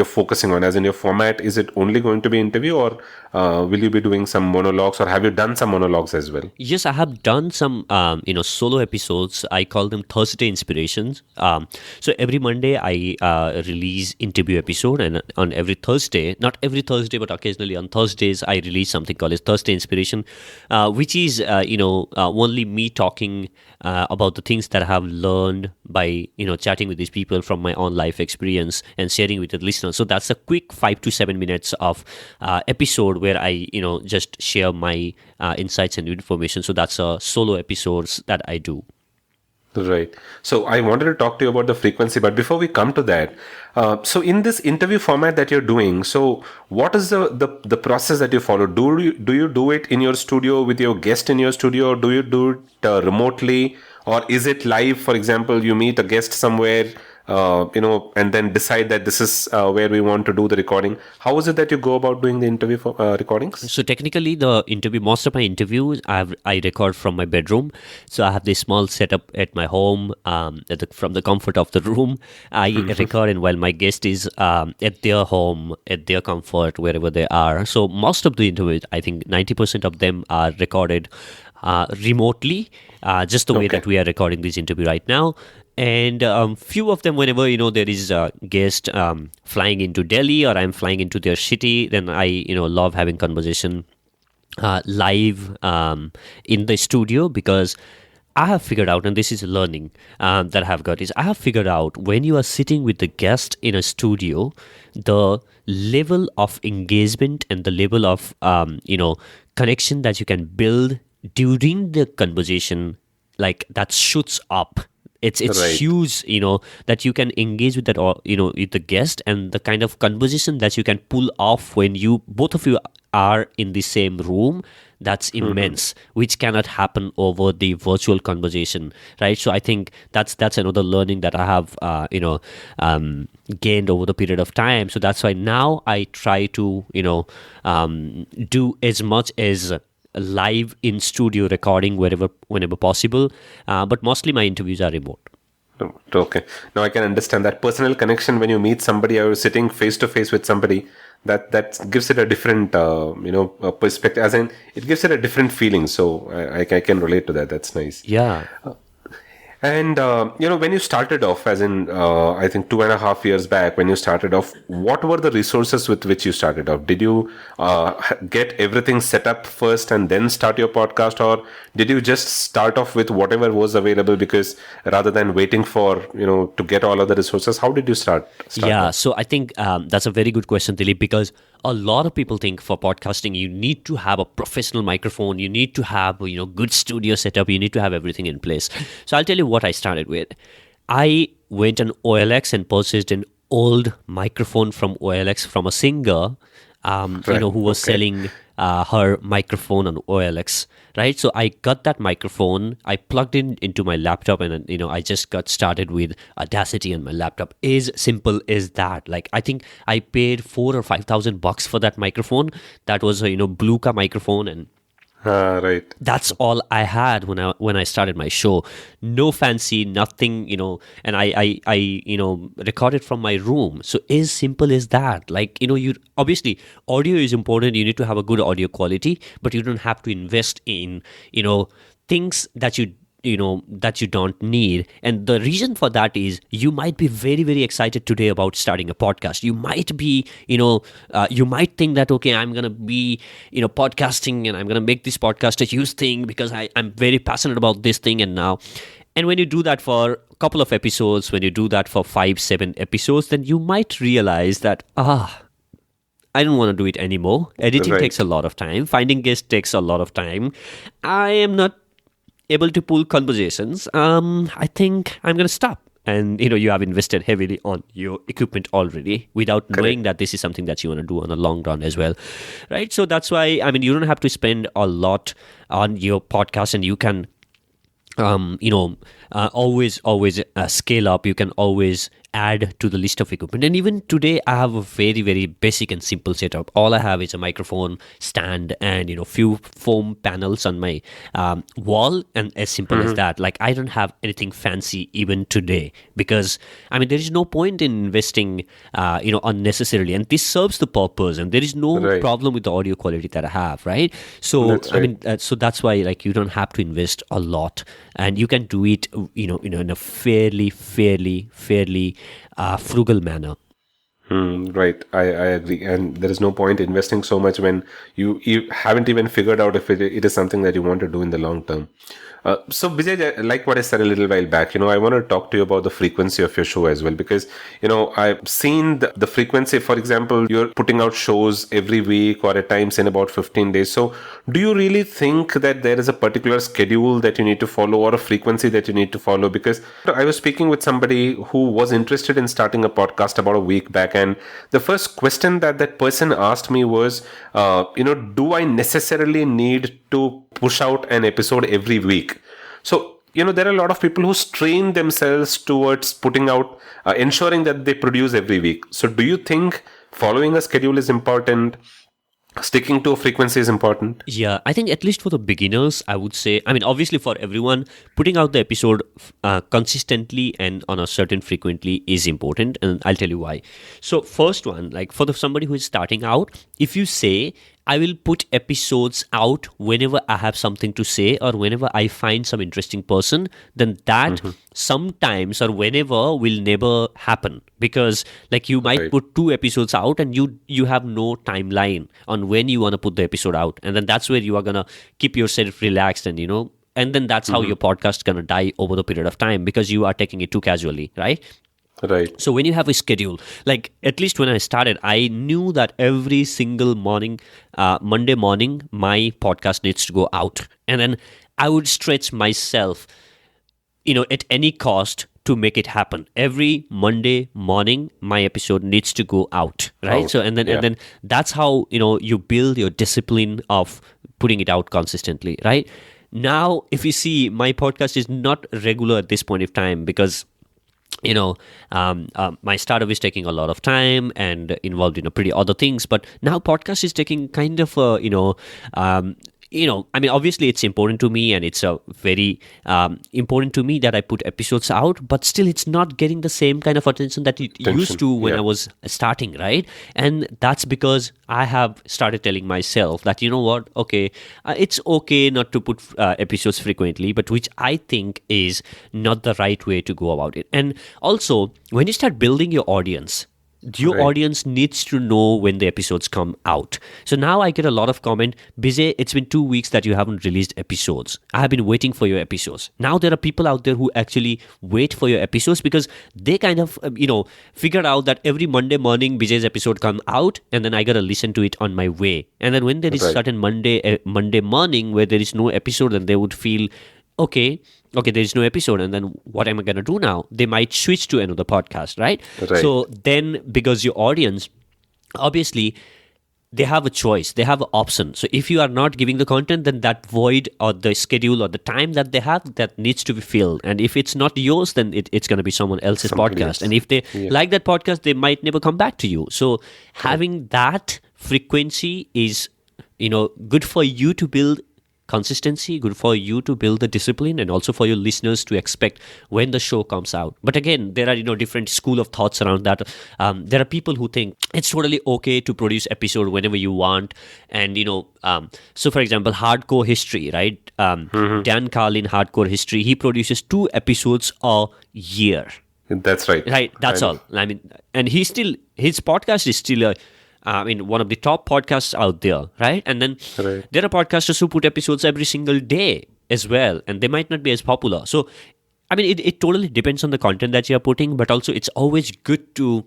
B: focusing on? As in your format, is it only going to be interview, or will you be doing some monologues, or have you done some monologues as well?
A: Yes, I have done some solo episodes. I call them Thursday Inspirations. So every Monday I release interview episode, and on every Thursday, not every Thursday, but occasionally on Thursdays, I release something called as Thursday Inspiration, which is only me talking about the things that I have learned by chatting with these people from my own life experience and sharing with the listeners. So that's a quick 5 to 7 minutes of episode where I just share my insights and information. So that's solo episodes that I do.
B: Right. So I wanted to talk to you about the frequency, but before we come to that, so in this interview format that you're doing, so what is the process that you follow? Do you do it in your studio with your guest in your studio, or do you do it remotely, or is it live? For example, you meet a guest somewhere, and then decide that this is where we want to do the recording. How is it that you go about doing the interview recordings?
A: So technically, most of my interviews, I record from my bedroom. So I have this small setup at my home, from the comfort of the room. I record, and while my guest is at their home, at their comfort, wherever they are. So most of the interviews, I think 90% of them are recorded remotely, just the way that we are recording this interview right now. And few of them, whenever there is a guest flying into Delhi, or I'm flying into their city, then I love having conversation live in the studio, because I have figured out, and this is a learning that I have got, is I have figured out when you are sitting with the guest in a studio, the level of engagement and the level of connection that you can build during the conversation, like that shoots up. It's
B: Right.
A: huge, that you can engage with that, or with the guest, and the kind of conversation that you can pull off when you both of you are in the same room. That's immense, which cannot happen over the virtual conversation, right? So I think that's another learning that I have, gained over the period of time. So that's why now I try to, do as much as live in studio recording whenever possible, but mostly my interviews are remote.
B: Okay. Now I can understand that personal connection when you meet somebody or sitting face to face with somebody. That gives it a different, perspective. As in, it gives it a different feeling. So I can relate to that. That's nice.
A: Yeah.
B: And, when you started off, as in, I think 2.5 years back, when you started off, what were the resources with which you started off? Did you get everything set up first and then start your podcast? Or did you just start off with whatever was available, because rather than waiting for, to get all of the resources, how did you start
A: Yeah,
B: off?
A: so I think that's a very good question, Dilip, because a lot of people think for podcasting you need to have a professional microphone, you need to have good studio setup, you need to have everything in place. So I'll tell you what I started with. I went on OLX and purchased an old microphone from OLX from a singer,
B: Right.
A: who was
B: Okay.
A: selling her microphone on OLX, right? So I got that microphone, I plugged in into my laptop, and then, I just got started with Audacity on my laptop. As simple as that. Like, I think I paid $4,000 or $5,000 for that microphone. That was a Bluka microphone, and
B: Right.
A: that's all I had when I started my show. No fancy, nothing, and I recorded from my room. So as simple as that. Like, you obviously audio is important. You need to have a good audio quality, but you don't have to invest in, things that you don't need. And the reason for that is you might be very, very excited today about starting a podcast. You might be, you might think that, okay, I'm going to be, podcasting, and I'm going to make this podcast a huge thing because I'm very passionate about this thing. And when you do that for a couple of episodes, when you do that for 5-7 episodes, then you might realize that, I don't want to do it anymore. Editing
B: Right.
A: takes a lot of time. Finding guests takes a lot of time. I am not able to pull conversations. I think I'm going to stop. And you have invested heavily on your equipment already without knowing that this is something that you want to do on a long run as well, right? So that's why, you don't have to spend a lot on your podcast, and you can always scale up. You can always add to the list of equipment. And even today, I have a very, very basic and simple setup. All I have is a microphone stand and few foam panels on my wall, and as simple as that. Like, I don't have anything fancy even today, because there is no point in investing unnecessarily, and this serves the purpose, and there is no
B: Right.
A: problem with the audio quality that I have, right? So
B: That's right.
A: so that's why, like, you don't have to invest a lot, and you can do it in a fairly frugal manner.
B: Right, I agree, and there is no point investing so much when you haven't even figured out if it is something that you want to do in the long term. So Bijay, like what I said a little while back, I want to talk to you about the frequency of your show as well, because I've seen the frequency. For example, you're putting out shows every week or at times in about 15 days. So do you really think that there is a particular schedule that you need to follow, or a frequency that you need to follow? Because I was speaking with somebody who was interested in starting a podcast about a week back, and the first question that person asked me was, do I necessarily need to push out an episode every week? So, there are a lot of people who strain themselves towards putting out, ensuring that they produce every week. So do you think following a schedule is important? Sticking to a frequency is important?
A: Yeah, I think at least for the beginners, I would say, obviously for everyone, putting out the episode consistently and on a certain frequently is important, and I'll tell you why. So first one, like for somebody who is starting out, if you say, I will put episodes out whenever I have something to say or whenever I find some interesting person, then that sometimes or whenever will never happen, because like you might
B: Right.
A: put 2 episodes out and you have no timeline on when you want to put the episode out, and then that's where you are gonna keep yourself relaxed, and and then that's how your podcast gonna die over the period of time, because you are taking it too casually, right?
B: Right.
A: So when you have a schedule, like at least when I started, I knew that every single morning, Monday morning, my podcast needs to go out. And then I would stretch myself at any cost to make it happen. Every Monday morning, my episode needs to go out, right?
B: Out.
A: So and then that's how you build your discipline of putting it out consistently, right? Now, if you see, my podcast is not regular at this point of time because my startup is taking a lot of time and involved in pretty other things. But now podcast is taking kind of I mean, obviously it's important to me and it's a very important to me that I put episodes out, but still it's not getting the same kind of attention that it used to when I was starting, right? And that's because I have started telling myself that, okay, it's okay not to put episodes frequently, but which I think is not the right way to go about it. And also, when you start building your audience, your audience needs to know when the episodes come out. So now I get a lot of comment, Bijay, it's been 2 weeks that you haven't released episodes. I have been waiting for your episodes. Now there are people out there who actually wait for your episodes because they kind of, figured out that every Monday morning Bijay's episode come out and then I got to listen to it on my way. And then when there is certain Monday morning where there is no episode, then they would feel, okay, there is no episode, and then what am I going to do now? They might switch to another podcast, right? So then, because your audience, obviously, they have a choice, they have an option. So if you are not giving the content, then that void or the schedule or the time that they have, that needs to be filled. And if it's not yours, then it's going to be someone else's podcast. Else. And if they like that podcast, they might never come back to you. So having that frequency is, good for you to build consistency, good for you to build the discipline, and also for your listeners to expect when the show comes out. But again, there are different school of thoughts around that. There are people who think it's totally okay to produce episode whenever you want, and so for example, Hardcore History, right? Dan Carlin, Hardcore History, he produces 2 episodes a year.
B: That's right.
A: Right, that's all. I mean, and his podcast is still one of the top podcasts out there, right? And then there are podcasters who put episodes every single day as well, and they might not be as popular. So, I mean, it totally depends on the content that you're putting, but also it's always good to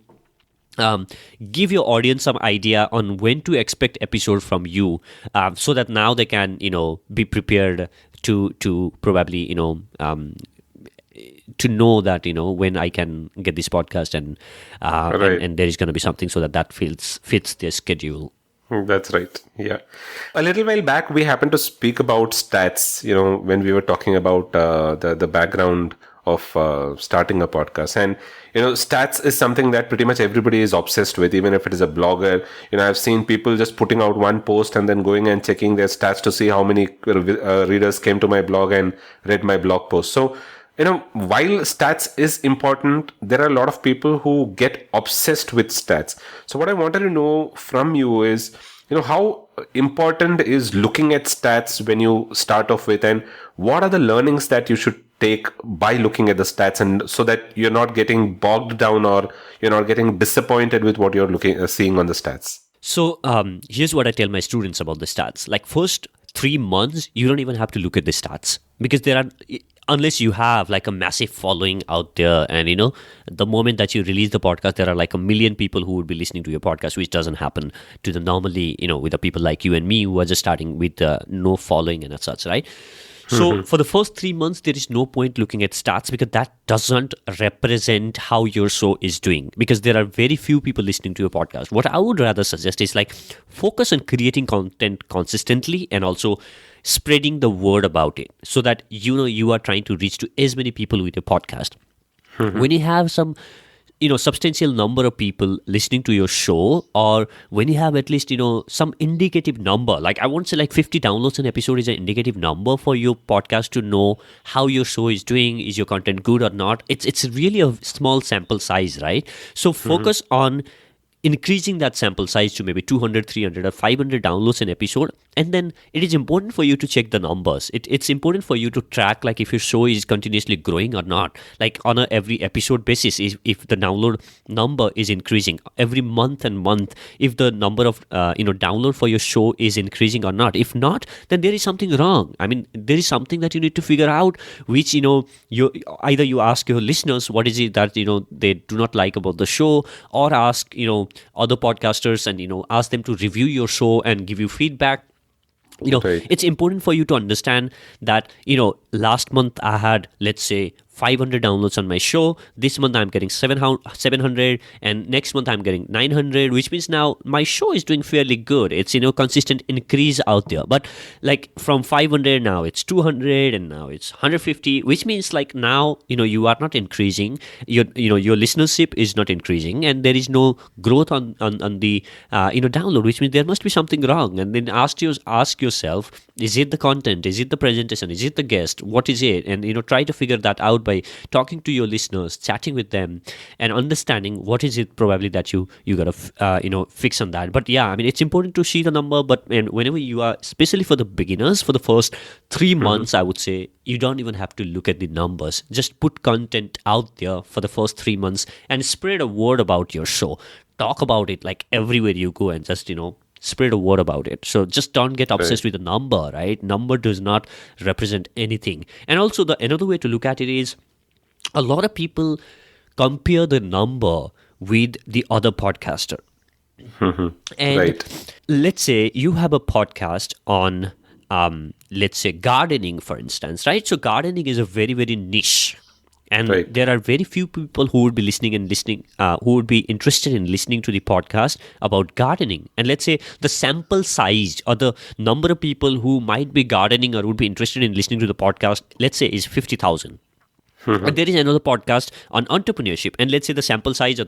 A: give your audience some idea on when to expect episode from you, so that now they can, be prepared to probably, to know that when I can get this podcast and there is going to be something so that fits their schedule.
B: That's right. Yeah. A little while back, we happened to speak about stats, when we were talking about the background of starting a podcast. And, stats is something that pretty much everybody is obsessed with, even if it is a blogger. I've seen people just putting out one post and then going and checking their stats to see how many readers came to my blog and read my blog post. So, while stats is important, there are a lot of people who get obsessed with stats. So what I wanted to know from you is, how important is looking at stats when you start off with, and what are the learnings that you should take by looking at the stats, and so that you're not getting bogged down or you're not getting disappointed with what you're seeing on the stats.
A: So here's what I tell my students about the stats. Like first 3 months, you don't even have to look at the stats because unless you have like a massive following out there, and the moment that you release the podcast, there are like 1 million people who would be listening to your podcast, which doesn't happen to the normally, with the people like you and me who are just starting with no following and such, right? So for the first 3 months, there is no point looking at stats because that doesn't represent how your show is doing, because there are very few people listening to your podcast. What I would rather suggest is like focus on creating content consistently and also spreading the word about it so that you are trying to reach to as many people with your podcast. When you have some substantial number of people listening to your show, or when you have at least some indicative number, like I won't say like 50 downloads an episode is an indicative number for your podcast to know how your show is doing, is your content good or not. It's really a small sample size, right? So focus on increasing that sample size to maybe 200, 300 or 500 downloads an episode. And then it is important for you to check the numbers. It's important for you to track like if your show is continuously growing or not. Like on a every episode basis, if the download number is increasing every month and month, if the number of download for your show is increasing or not. If not, then there is something wrong. I mean, there is something that you need to figure out, which you either you ask your listeners what is it that they do not like about the show, or ask other podcasters and ask them to review your show and give you feedback. It's important for you to understand that last month I had, let's say, 500 downloads on my show. This month I'm getting 700, and next month I'm getting 900, which means now my show is doing fairly good. It's, consistent increase out there. But like from 500 now it's 200, and now it's 150, which means like now, you are not increasing. Your listenership is not increasing, and there is no growth on the download, which means there must be something wrong. And then ask yourself, is it the content? Is it the presentation? Is it the guest? What is it? And try to figure that out by talking to your listeners, chatting with them, and understanding what is it probably that you gotta fix on that. But yeah, I mean, it's important to see the number. But whenever you are, especially for the beginners, for the first 3 months, I would say you don't even have to look at the numbers. Just put content out there for the first 3 months and spread a word about your show. Talk about it like everywhere you go, and just spread a word about it. So just don't get obsessed with the number, right? Number does not represent anything. And also another way to look at it is, a lot of people compare the number with the other podcaster. And let's say you have a podcast on, let's say gardening, for instance, right? So gardening is a very, very niche. And there are very few people who would be who would be interested in listening to the podcast about gardening. And let's say the sample size or the number of people who might be gardening or would be interested in listening to the podcast, let's say, is 50,000. But there is another podcast on entrepreneurship, and let's say the sample size or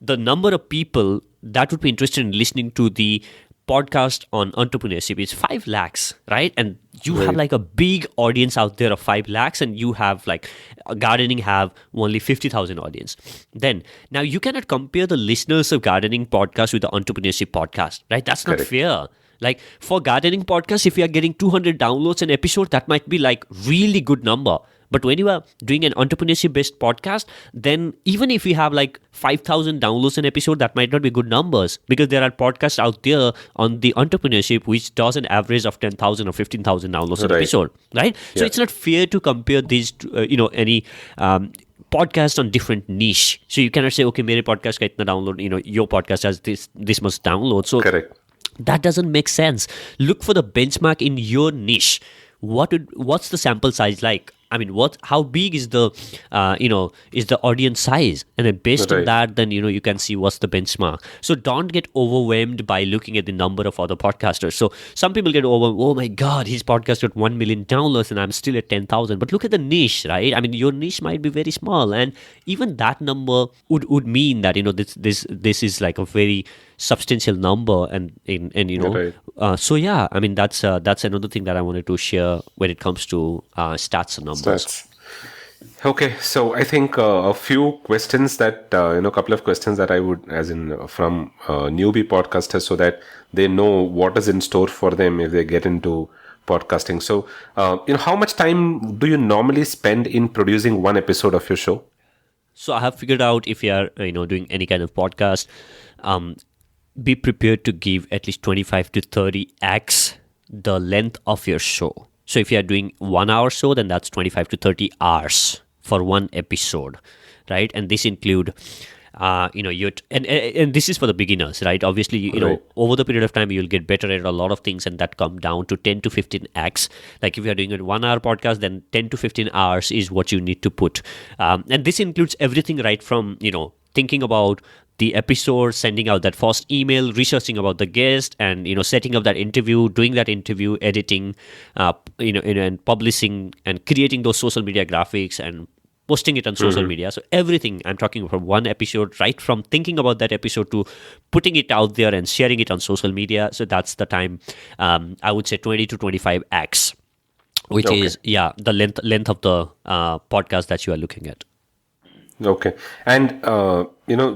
A: the number of people that would be interested in listening to the podcast on entrepreneurship is 5 lakhs, right? And you have like a big audience out there of 5 lakhs, and you have like gardening have only 50,000 audience. Then now you cannot compare the listeners of gardening podcast with the entrepreneurship podcast, right? That's not fair. Like for gardening podcast, if you are getting 200 downloads an episode, that might be like really good number. But when you are doing an entrepreneurship-based podcast, then even if you have like 5,000 downloads an episode, that might not be good numbers, because there are podcasts out there on the entrepreneurship which does an average of 10,000 or 15,000 downloads an episode, right? So it's not fair to compare these to, any podcast on different niche. So you cannot say, okay, mere podcast ka itna download, your podcast has this much download. So that doesn't make sense. Look for the benchmark in your niche. What's the sample size like? I mean, how big is the audience size? And then based on that, then, you can see what's the benchmark. So don't get overwhelmed by looking at the number of other podcasters. So some people get overwhelmed. Oh my God, his podcast got 1 million downloads and I'm still at 10,000. But look at the niche, right? I mean, your niche might be very small. And even that number would mean that, this is like a very substantial number. So yeah, I mean, that's another thing that I wanted to share when it comes to stats and numbers.
B: Okay, so I think a few questions that couple of questions that I would, as in from newbie podcasters, so that they know what is in store for them if they get into podcasting. So how much time do you normally spend in producing one episode of your show?
A: So I have figured out, if you are doing any kind of podcast, be prepared to give at least 25 to 30x the length of your show. So if you are doing 1 hour show, then that's 25 to 30 hours for one episode, right? And this include, and this is for the beginners, right? Obviously, over the period of time, you'll get better at a lot of things, and that come down to 10 to 15x. Like if you're doing a 1 hour podcast, then 10 to 15 hours is what you need to put. And this includes everything, right from, thinking about the episode, sending out that first email, researching about the guest, and setting up that interview, doing that interview, editing, and publishing and creating those social media graphics and posting it on social media. So everything I'm talking from one episode, right from thinking about that episode to putting it out there and sharing it on social media. So that's the time, I would say 20 to 25x, which is the length of the podcast that you are looking at.
B: Okay. And,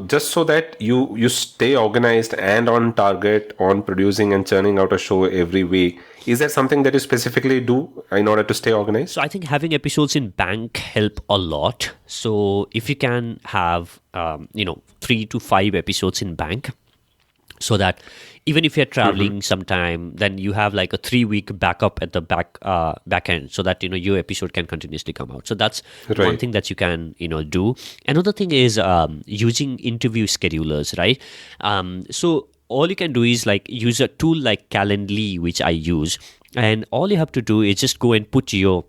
B: just so that you stay organized and on target on producing and churning out a show every week, is there something that you specifically do in order to stay organized?
A: So I think having episodes in bank help a lot. So if you can have, 3 to 5 episodes in bank, so that even if you're traveling sometime, then you have like a 3-week backup at the back end, so that your episode can continuously come out. So that's one thing that you can do. Another thing is using interview schedulers, right? So all you can do is like use a tool like Calendly, which I use, and all you have to do is just go and put your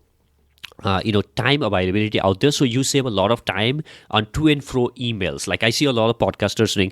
A: time availability out there, so you save a lot of time on to and fro emails. Like I see a lot of podcasters doing,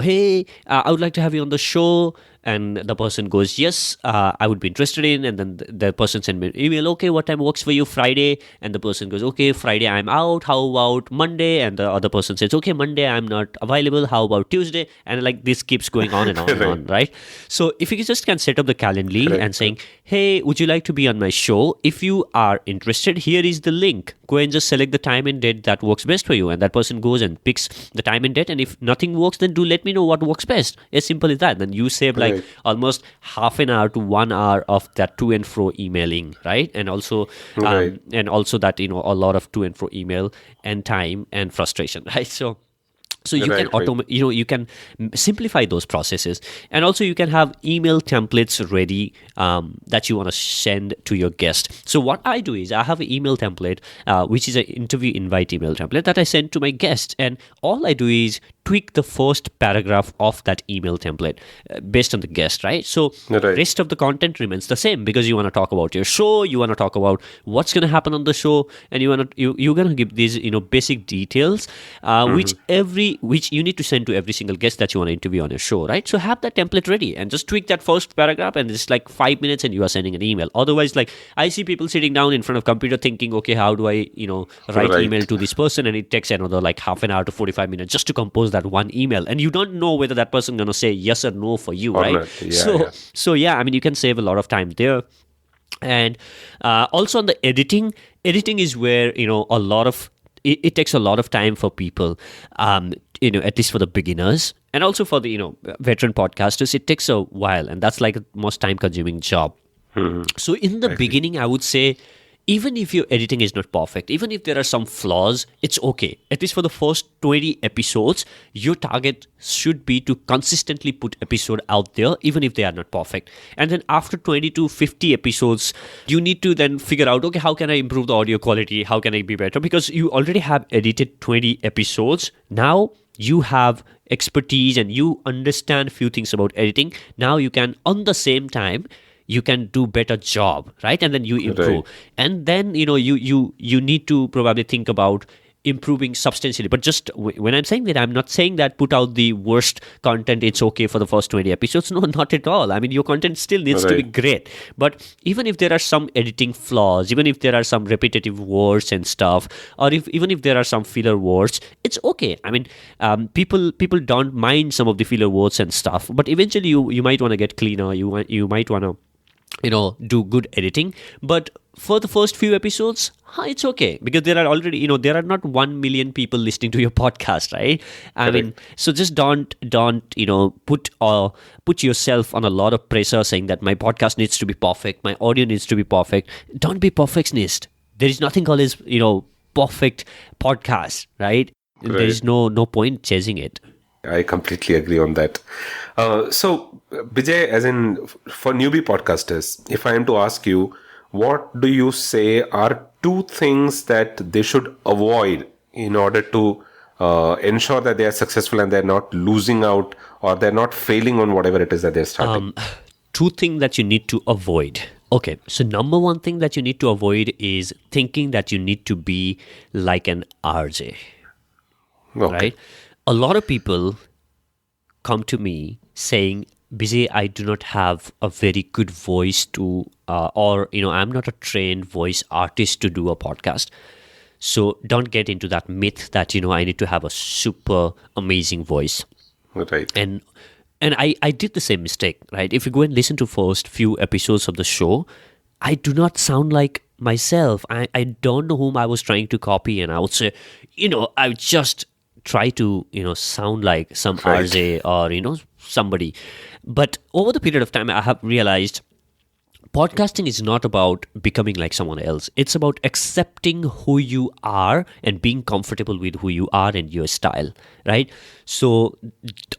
A: hey, I would like to have you on the show, and the person goes, yes, I would be interested in, and then the person send me an email, okay, what time works for you? Friday. And the person goes, okay, Friday I'm out, how about Monday? And the other person says, okay, Monday I'm not available, how about Tuesday? And like this keeps going on and on and on, right? So if you just can set up the Calendly and saying, hey, would you like to be on my show? If you are interested, here is the link. Go and just select the time and date that works best for you. And that person goes and picks the time and date. And if nothing works, then do let me know what works best. As simple as that. Then you save like almost half an hour to 1 hour of that to and fro emailing, right? And also, that, a lot of to and fro email and time and frustration, right? So you can automate, you can simplify those processes, and also you can have email templates ready that you want to send to your guest. So what I do is I have an email template, which is an interview invite email template that I send to my guests, and all I do is tweak the first paragraph of that email template based on the guest, right? So rest of the content remains the same, because you want to talk about your show, you want to talk about what's going to happen on the show, and you're going to give these basic details, which you need to send to every single guest that you want to interview on your show, right? So have that template ready and just tweak that first paragraph, and it's like 5 minutes and you are sending an email. Otherwise, like I see people sitting down in front of computer thinking, okay, how do I write email to this person, and it takes another like half an hour to 45 minutes just to compose that one email, and you don't know whether that person going to say yes or no for you, right? So I mean, you can save a lot of time there. And also on the editing is where a lot of it takes a lot of time for people, at least for the beginners, and also for the veteran podcasters. It takes a while, and that's like the most time consuming job. So in the beginning, I would say, even if your editing is not perfect, even if there are some flaws, it's okay. At least for the first 20 episodes, your target should be to consistently put episode out there, even if they are not perfect. And then after 20 to 50 episodes, you need to then figure out, okay, how can I improve the audio quality? How can I be better? Because you already have edited 20 episodes. Now you have expertise and you understand a few things about editing. Now you can, on the same time, you can do better job, right? And then you improve. And then, you need to probably think about improving substantially. But just when I'm saying that, I'm not saying that put out the worst content, it's okay for the first 20 episodes. No, not at all. I mean, your content still needs to be great. But even if there are some editing flaws, even if there are some repetitive words and stuff, or even if there are some filler words, it's okay. I mean, people don't mind some of the filler words and stuff. But eventually, you might want to get cleaner. You might want to do good editing. But for the first few episodes, it's okay, because there are already, there are not 1 million people listening to your podcast, right? I mean, so just don't put yourself on a lot of pressure saying that my podcast needs to be perfect, my audio needs to be perfect. Don't be perfectionist. There is nothing called as, perfect podcast, right? There is no point chasing it.
B: I completely agree on that. So, Bijay, as in for newbie podcasters, if I am to ask you, what do you say are 2 things that they should avoid in order to ensure that they are successful and they're not losing out or they're not failing on whatever it is that they're starting?
A: 2 things that you need to avoid. Okay, so number 1 thing that you need to avoid is thinking that you need to be like an RJ, right? A lot of people come to me saying, Bijay, I do not have a very good voice to, I'm not a trained voice artist to do a podcast. So don't get into that myth that, I need to have a super amazing voice.
B: Right.
A: And I did the same mistake, right? If you go and listen to first few episodes of the show, I do not sound like myself. I don't know whom I was trying to copy. And I would say, I would just try to, sound like some RJ or, somebody. But over the period of time, I have realized podcasting is not about becoming like someone else. It's about accepting who you are and being comfortable with who you are and your style, right? So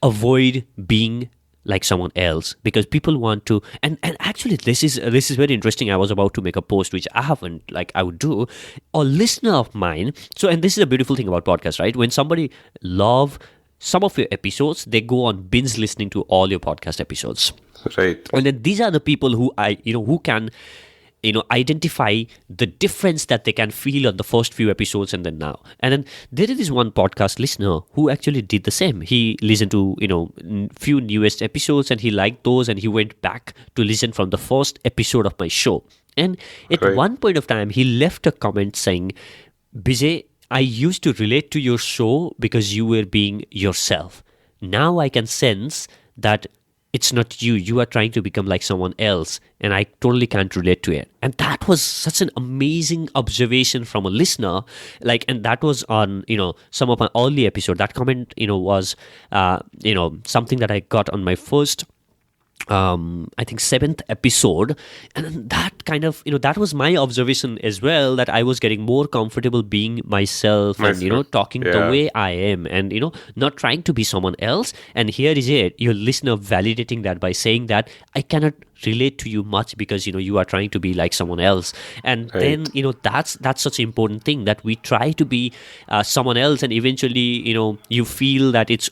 A: avoid being like someone else, because people want to, and actually this is very interesting. I was about to make a post which I haven't, I would do. A listener of mine, so, and this is a beautiful thing about podcasts, right? When somebody love some of your episodes, they go on binge listening to all your podcast episodes,
B: right?
A: And then these are the people who who can identify the difference that they can feel on the first few episodes and then now. And then there is this one podcast listener who actually did the same. He listened to few newest episodes and he liked those, and he went back to listen from the first episode of my show. And at one point of time, he left a comment saying, "Bijay, I used to relate to your show because you were being yourself. Now I can sense that it's not you. You are trying to become like someone else, and I totally can't relate to it." And that was such an amazing observation from a listener. And that was on, some of my early episode. That comment, was, something that I got on my first, I think 7th episode. And then that kind of, that was my observation as well, that I was getting more comfortable being myself and, talking the way I am and, not trying to be someone else. And here is it, your listener validating that by saying that I cannot relate to you much because, you are trying to be like someone else. And then, that's such an important thing, that we try to be someone else, and eventually, you feel that it's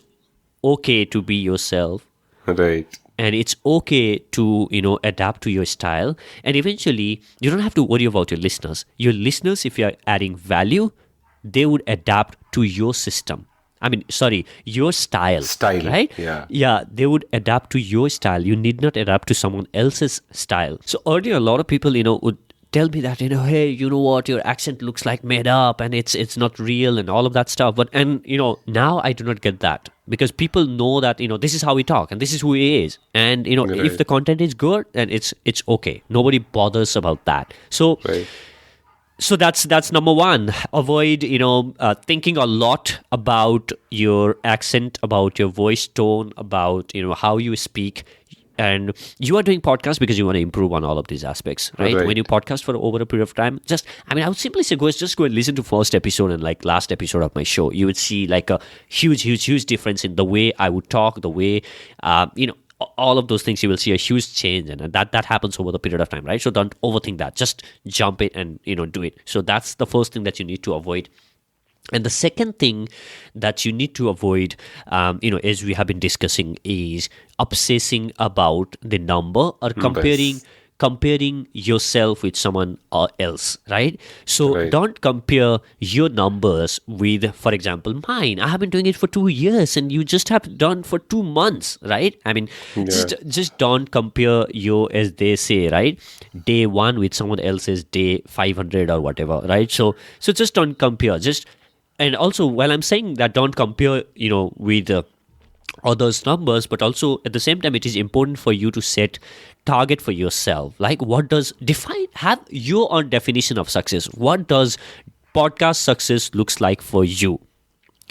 A: okay to be yourself.
B: Right.
A: And it's okay to, adapt to your style. And eventually, you don't have to worry about your listeners. Your listeners, if you're adding value, they would adapt to your system. Your style. Right?
B: Yeah.
A: Yeah, they would adapt to your style. You need not adapt to someone else's style. So earlier, a lot of people, would tell me that, hey, you know what, your accent looks like made up and it's not real and all of that stuff. But now I do not get that, because people know that this is how we talk and this is who he is. And if the content is good, then it's okay. Nobody bothers about that. So So that's number one. Avoid thinking a lot about your accent, about your voice tone, about how you speak. And you are doing podcasts because you want to improve on all of these aspects, right? When you podcast for over a period of time, I would simply say just go and listen to first episode and last episode of my show. You would see a huge difference in the way I would talk, the way, all of those things. You will see a huge change, and that happens over the period of time, right? So don't overthink that. Just jump it and do it. So that's the first thing that you need to avoid. And the second thing that you need to avoid, as we have been discussing, is obsessing about the number or comparing yourself with someone else, right? So don't compare your numbers with, for example, mine. I have been doing it for 2 years and you just have done for 2 months, right? Just don't compare your, as they say, right, day 1 with someone else's day 500 or whatever, right? So just don't compare. And also, while I'm saying that, don't compare, with others' numbers, but also at the same time, it is important for you to set target for yourself. Have your own definition of success. What does podcast success looks like for you?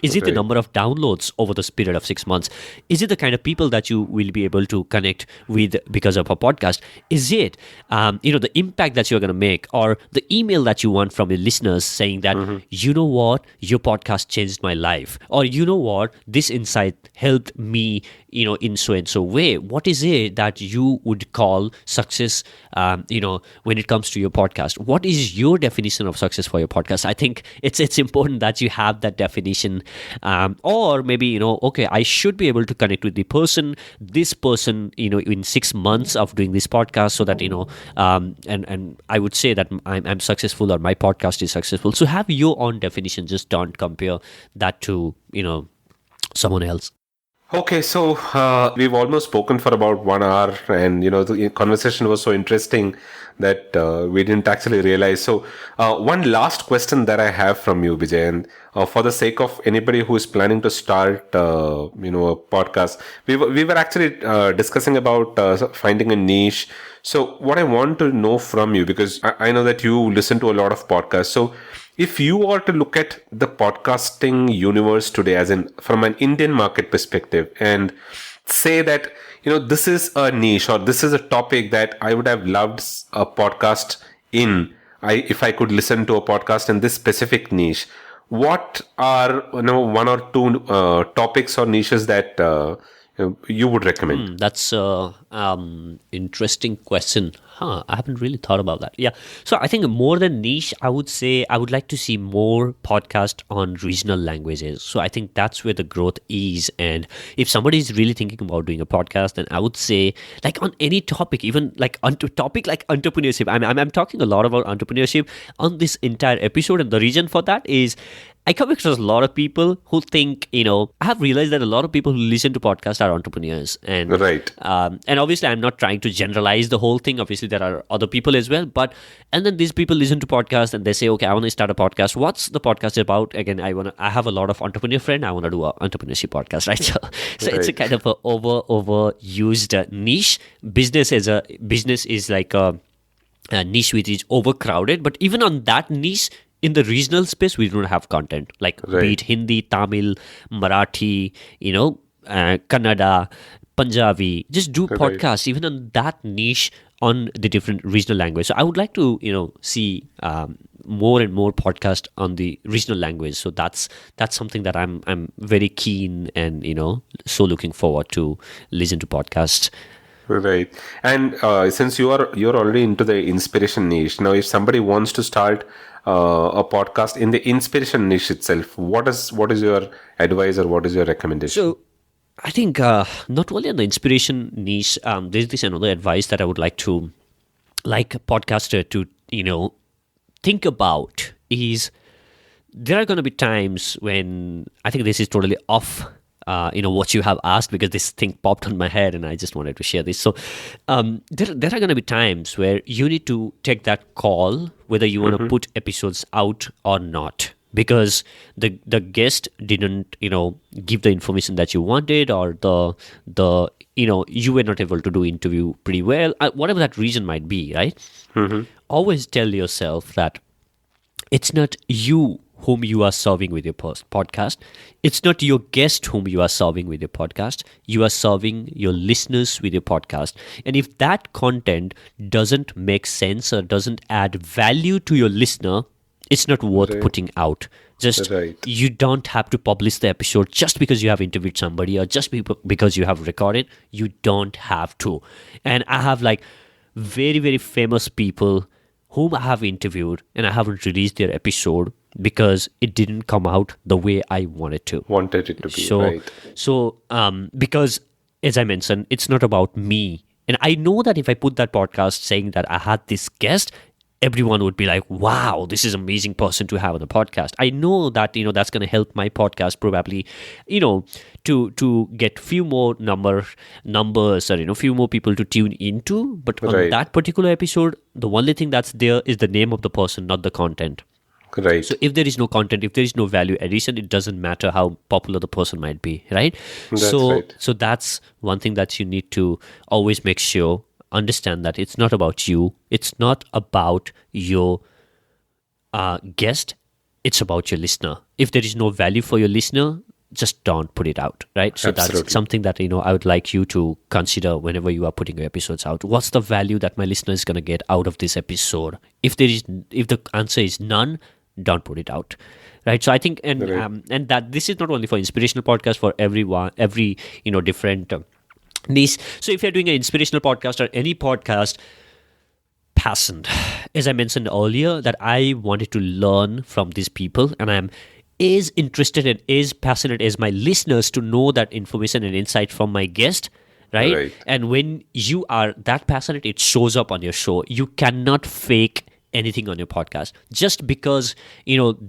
A: Is it the number of downloads over the period of 6 months? Is it the kind of people that you will be able to connect with because of a podcast? Is it, the impact that you're going to make, or the email that you want from your listeners saying that, you know what, your podcast changed my life, or you know what, this insight helped me, in so and so way? What is it that you would call success, when it comes to your podcast? What is your definition of success for your podcast? I think it's important that you have that definition. Or maybe, okay, I should be able to connect with this person, in 6 months of doing this podcast, so that, and I would say that I'm successful, or my podcast is successful. So have your own definition. Just don't compare that to, someone else.
B: Okay, so we've almost spoken for about 1 hour, and the conversation was so interesting that we didn't actually realize. So one last question that I have from you, Bijay, and for the sake of anybody who is planning to start, a podcast, we were actually discussing about finding a niche. So what I want to know from you, because I know that you listen to a lot of podcasts, so if you are to look at the podcasting universe today, as in from an Indian market perspective, and say that, this is a niche, or this is a topic that I would have loved a podcast in, if I could listen to a podcast in this specific niche, what are 1 or 2 topics or niches that you would recommend?
A: That's a interesting question. I haven't really thought about that. Yeah. So I think more than niche, I would say I would like to see more podcast on regional languages. So I think that's where the growth is. And if somebody is really thinking about doing a podcast, then I would say like on any topic, even like topic like entrepreneurship. I'm talking a lot about entrepreneurship on this entire episode, and the reason for that is I come across a lot of people who think, I have realized that a lot of people who listen to podcasts are entrepreneurs. And
B: Right.
A: And obviously, I'm not trying to generalize the whole thing. Obviously, there are other people as well. And then these people listen to podcasts and they say, okay, I want to start a podcast. What's the podcast about? Again, I have a lot of entrepreneur friends. I want to do an entrepreneurship podcast, right? So it's a
B: Right.
A: kind of a overused niche. Business is like a niche which is overcrowded. But even on that niche, in the regional space, we don't have content like be
B: Right.
A: it Hindi, Tamil, Marathi, Kannada, Punjabi. Just do
B: Right.
A: podcasts even on that niche on the different regional language. So I would like to see more and more podcast on the regional language. So that's something that I'm very keen and so looking forward to listen to podcasts.
B: Right. And since you're already into the inspiration niche, now if somebody wants to start a podcast in the inspiration niche itself, what is your advice or what is your recommendation?
A: So I think not only on the inspiration niche, there's this another advice that I would like a podcaster to think about is there are going to be times when I think this is totally off what you have asked, because this thing popped on my head and I just wanted to share this. So there are going to be times where you need to take that call whether you want to put episodes out or not, because the guest didn't give the information that you wanted, or the you were not able to do interview pretty well, whatever that reason might be, right? Always tell yourself that it's not you whom you are serving with your podcast. It's not your guest whom you are serving with your podcast. You are serving your listeners with your podcast. And if that content doesn't make sense or doesn't add value to your listener, it's not worth
B: Right.
A: putting out. Just
B: Right.
A: you don't have to publish the episode just because you have interviewed somebody or just because you have recorded. You don't have to. And I have like very, very famous people whom I have interviewed and I haven't released their episode because it didn't come out the way I wanted to.
B: Wanted it to be
A: So,
B: right.
A: because as I mentioned, it's not about me. And I know that if I put that podcast saying that I had this guest, everyone would be like, wow, this is an amazing person to have on the podcast. I know that, that's going to help my podcast probably, to get few more numbers or, few more people to tune into. But on
B: Right.
A: that particular episode, the only thing that's there is the name of the person, not the content.
B: Right.
A: So if there is no content, if there is no value addition, it doesn't matter how popular the person might be, right?
B: That's right.
A: So that's one thing that you need to always make sure, understand that it's not about you. It's not about your guest. It's about your listener. If there is no value for your listener, just don't put it out, right? So
B: Absolutely.
A: that's something that, I would like you to consider whenever you are putting your episodes out. What's the value that my listener is going to get out of this episode? If the answer is none, don't put it out, right? So I think, and
B: Right.
A: and that this is not only for inspirational podcast, for every different niche. So if you're doing an inspirational podcast or any podcast, passion. As I mentioned earlier, that I wanted to learn from these people, and I'm as interested and as passionate as my listeners to know that information and insight from my guest. Right?
B: Right.
A: And when you are that passionate, it shows up on your show. You cannot fake anything on your podcast just because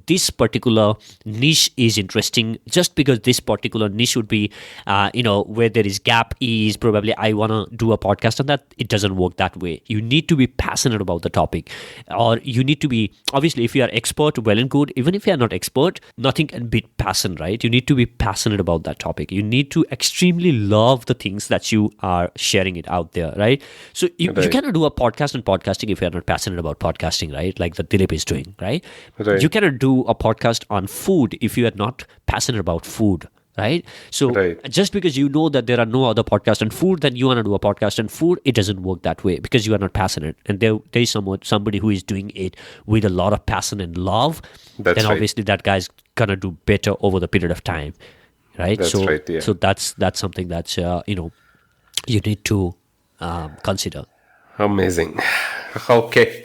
A: this particular niche is interesting, just because this particular niche would be where there is gap is probably I want to do a podcast on that. It doesn't work that way. You need to be passionate about the topic, or you need to be, obviously if you are expert, well and good. Even if you are not expert, nothing can beat passion, right? You need to be passionate about that topic. You need to extremely love the things that you are sharing it out there, right? So you
B: Right.
A: cannot do a podcast on podcasting if you are not passionate about podcasting, right? Like the Dilip is doing, right?
B: Right.
A: You cannot do a podcast on food if you are not passionate about food, right? So
B: Right.
A: just because you know that there are no other podcasts on food, then you want to do a podcast on food, it doesn't work that way because you are not passionate. And there is somebody who is doing it with a lot of passion and love,
B: That's
A: then
B: right.
A: obviously that guy's gonna do better over the period of time. right?
B: That's
A: So
B: right, yeah.
A: so that's something that you need to consider.
B: Amazing. Okay.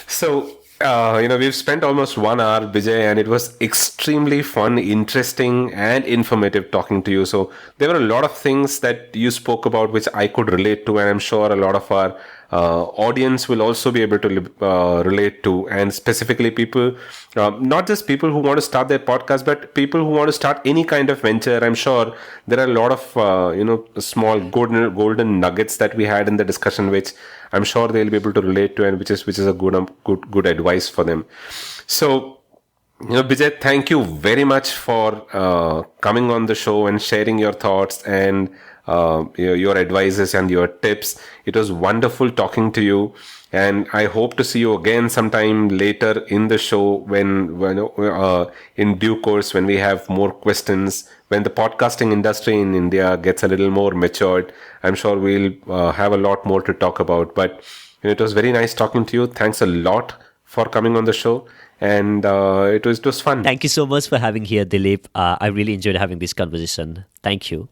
B: So, we've spent almost 1 hour, Bijay, and it was extremely fun, interesting, and informative talking to you. So, there were a lot of things that you spoke about which I could relate to, and I'm sure a lot of our audience will also be able to relate to. And specifically, people, not just people who want to start their podcast, but people who want to start any kind of venture. I'm sure there are a lot of, small golden nuggets that we had in the discussion, which I'm sure they'll be able to relate to, and which is a good advice for them. So, Bijay, thank you very much for coming on the show and sharing your thoughts and your advices and your tips. It was wonderful talking to you, and I hope to see you again sometime later in the show when in due course, when we have more questions, when the podcasting industry in India gets a little more matured. I'm sure we'll have a lot more to talk about. But it was very nice talking to you. Thanks a lot for coming on the show, and it was fun.
A: Thank you so much for having here, Dilip. I really enjoyed having this conversation. Thank you.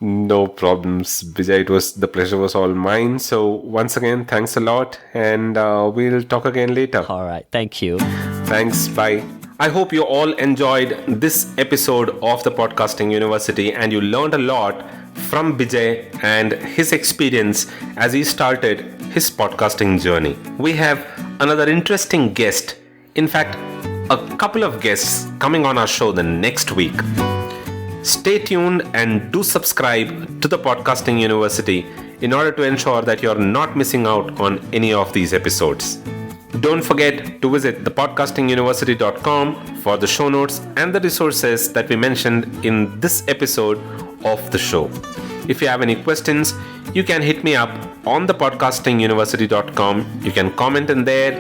B: No problems, Bijay. The pleasure was all mine. So once again, thanks a lot, and we'll talk again later.
A: All right. Thank you.
B: Thanks. Bye. I hope you all enjoyed this episode of the Podcasting University and you learned a lot from Bijay and his experience as he started his podcasting journey. We have another interesting guest. In fact, a couple of guests coming on our show the next week. Stay tuned and do subscribe to the Podcasting University in order to ensure that you're not missing out on any of these episodes. Don't forget to visit thepodcastinguniversity.com for the show notes and the resources that we mentioned in this episode of the show. If you have any questions, you can hit me up on thepodcastinguniversity.com. You can comment in there.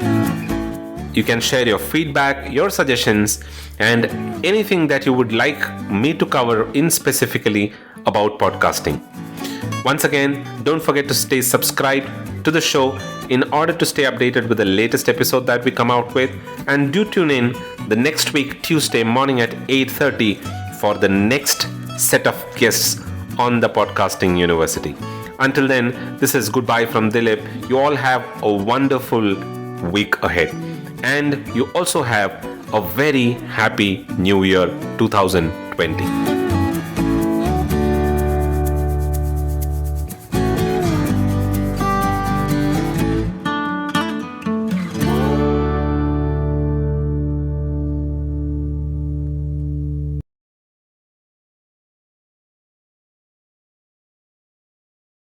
B: You can share your feedback, your suggestions, and anything that you would like me to cover in specifically about podcasting. Once again, don't forget to stay subscribed to the show in order to stay updated with the latest episode that we come out with, and do tune in the next week Tuesday morning at 8:30 for the next set of guests on the Podcasting University. Until then, this is goodbye from Dilip. You all have a wonderful week ahead, and you also have a very happy New Year 2020.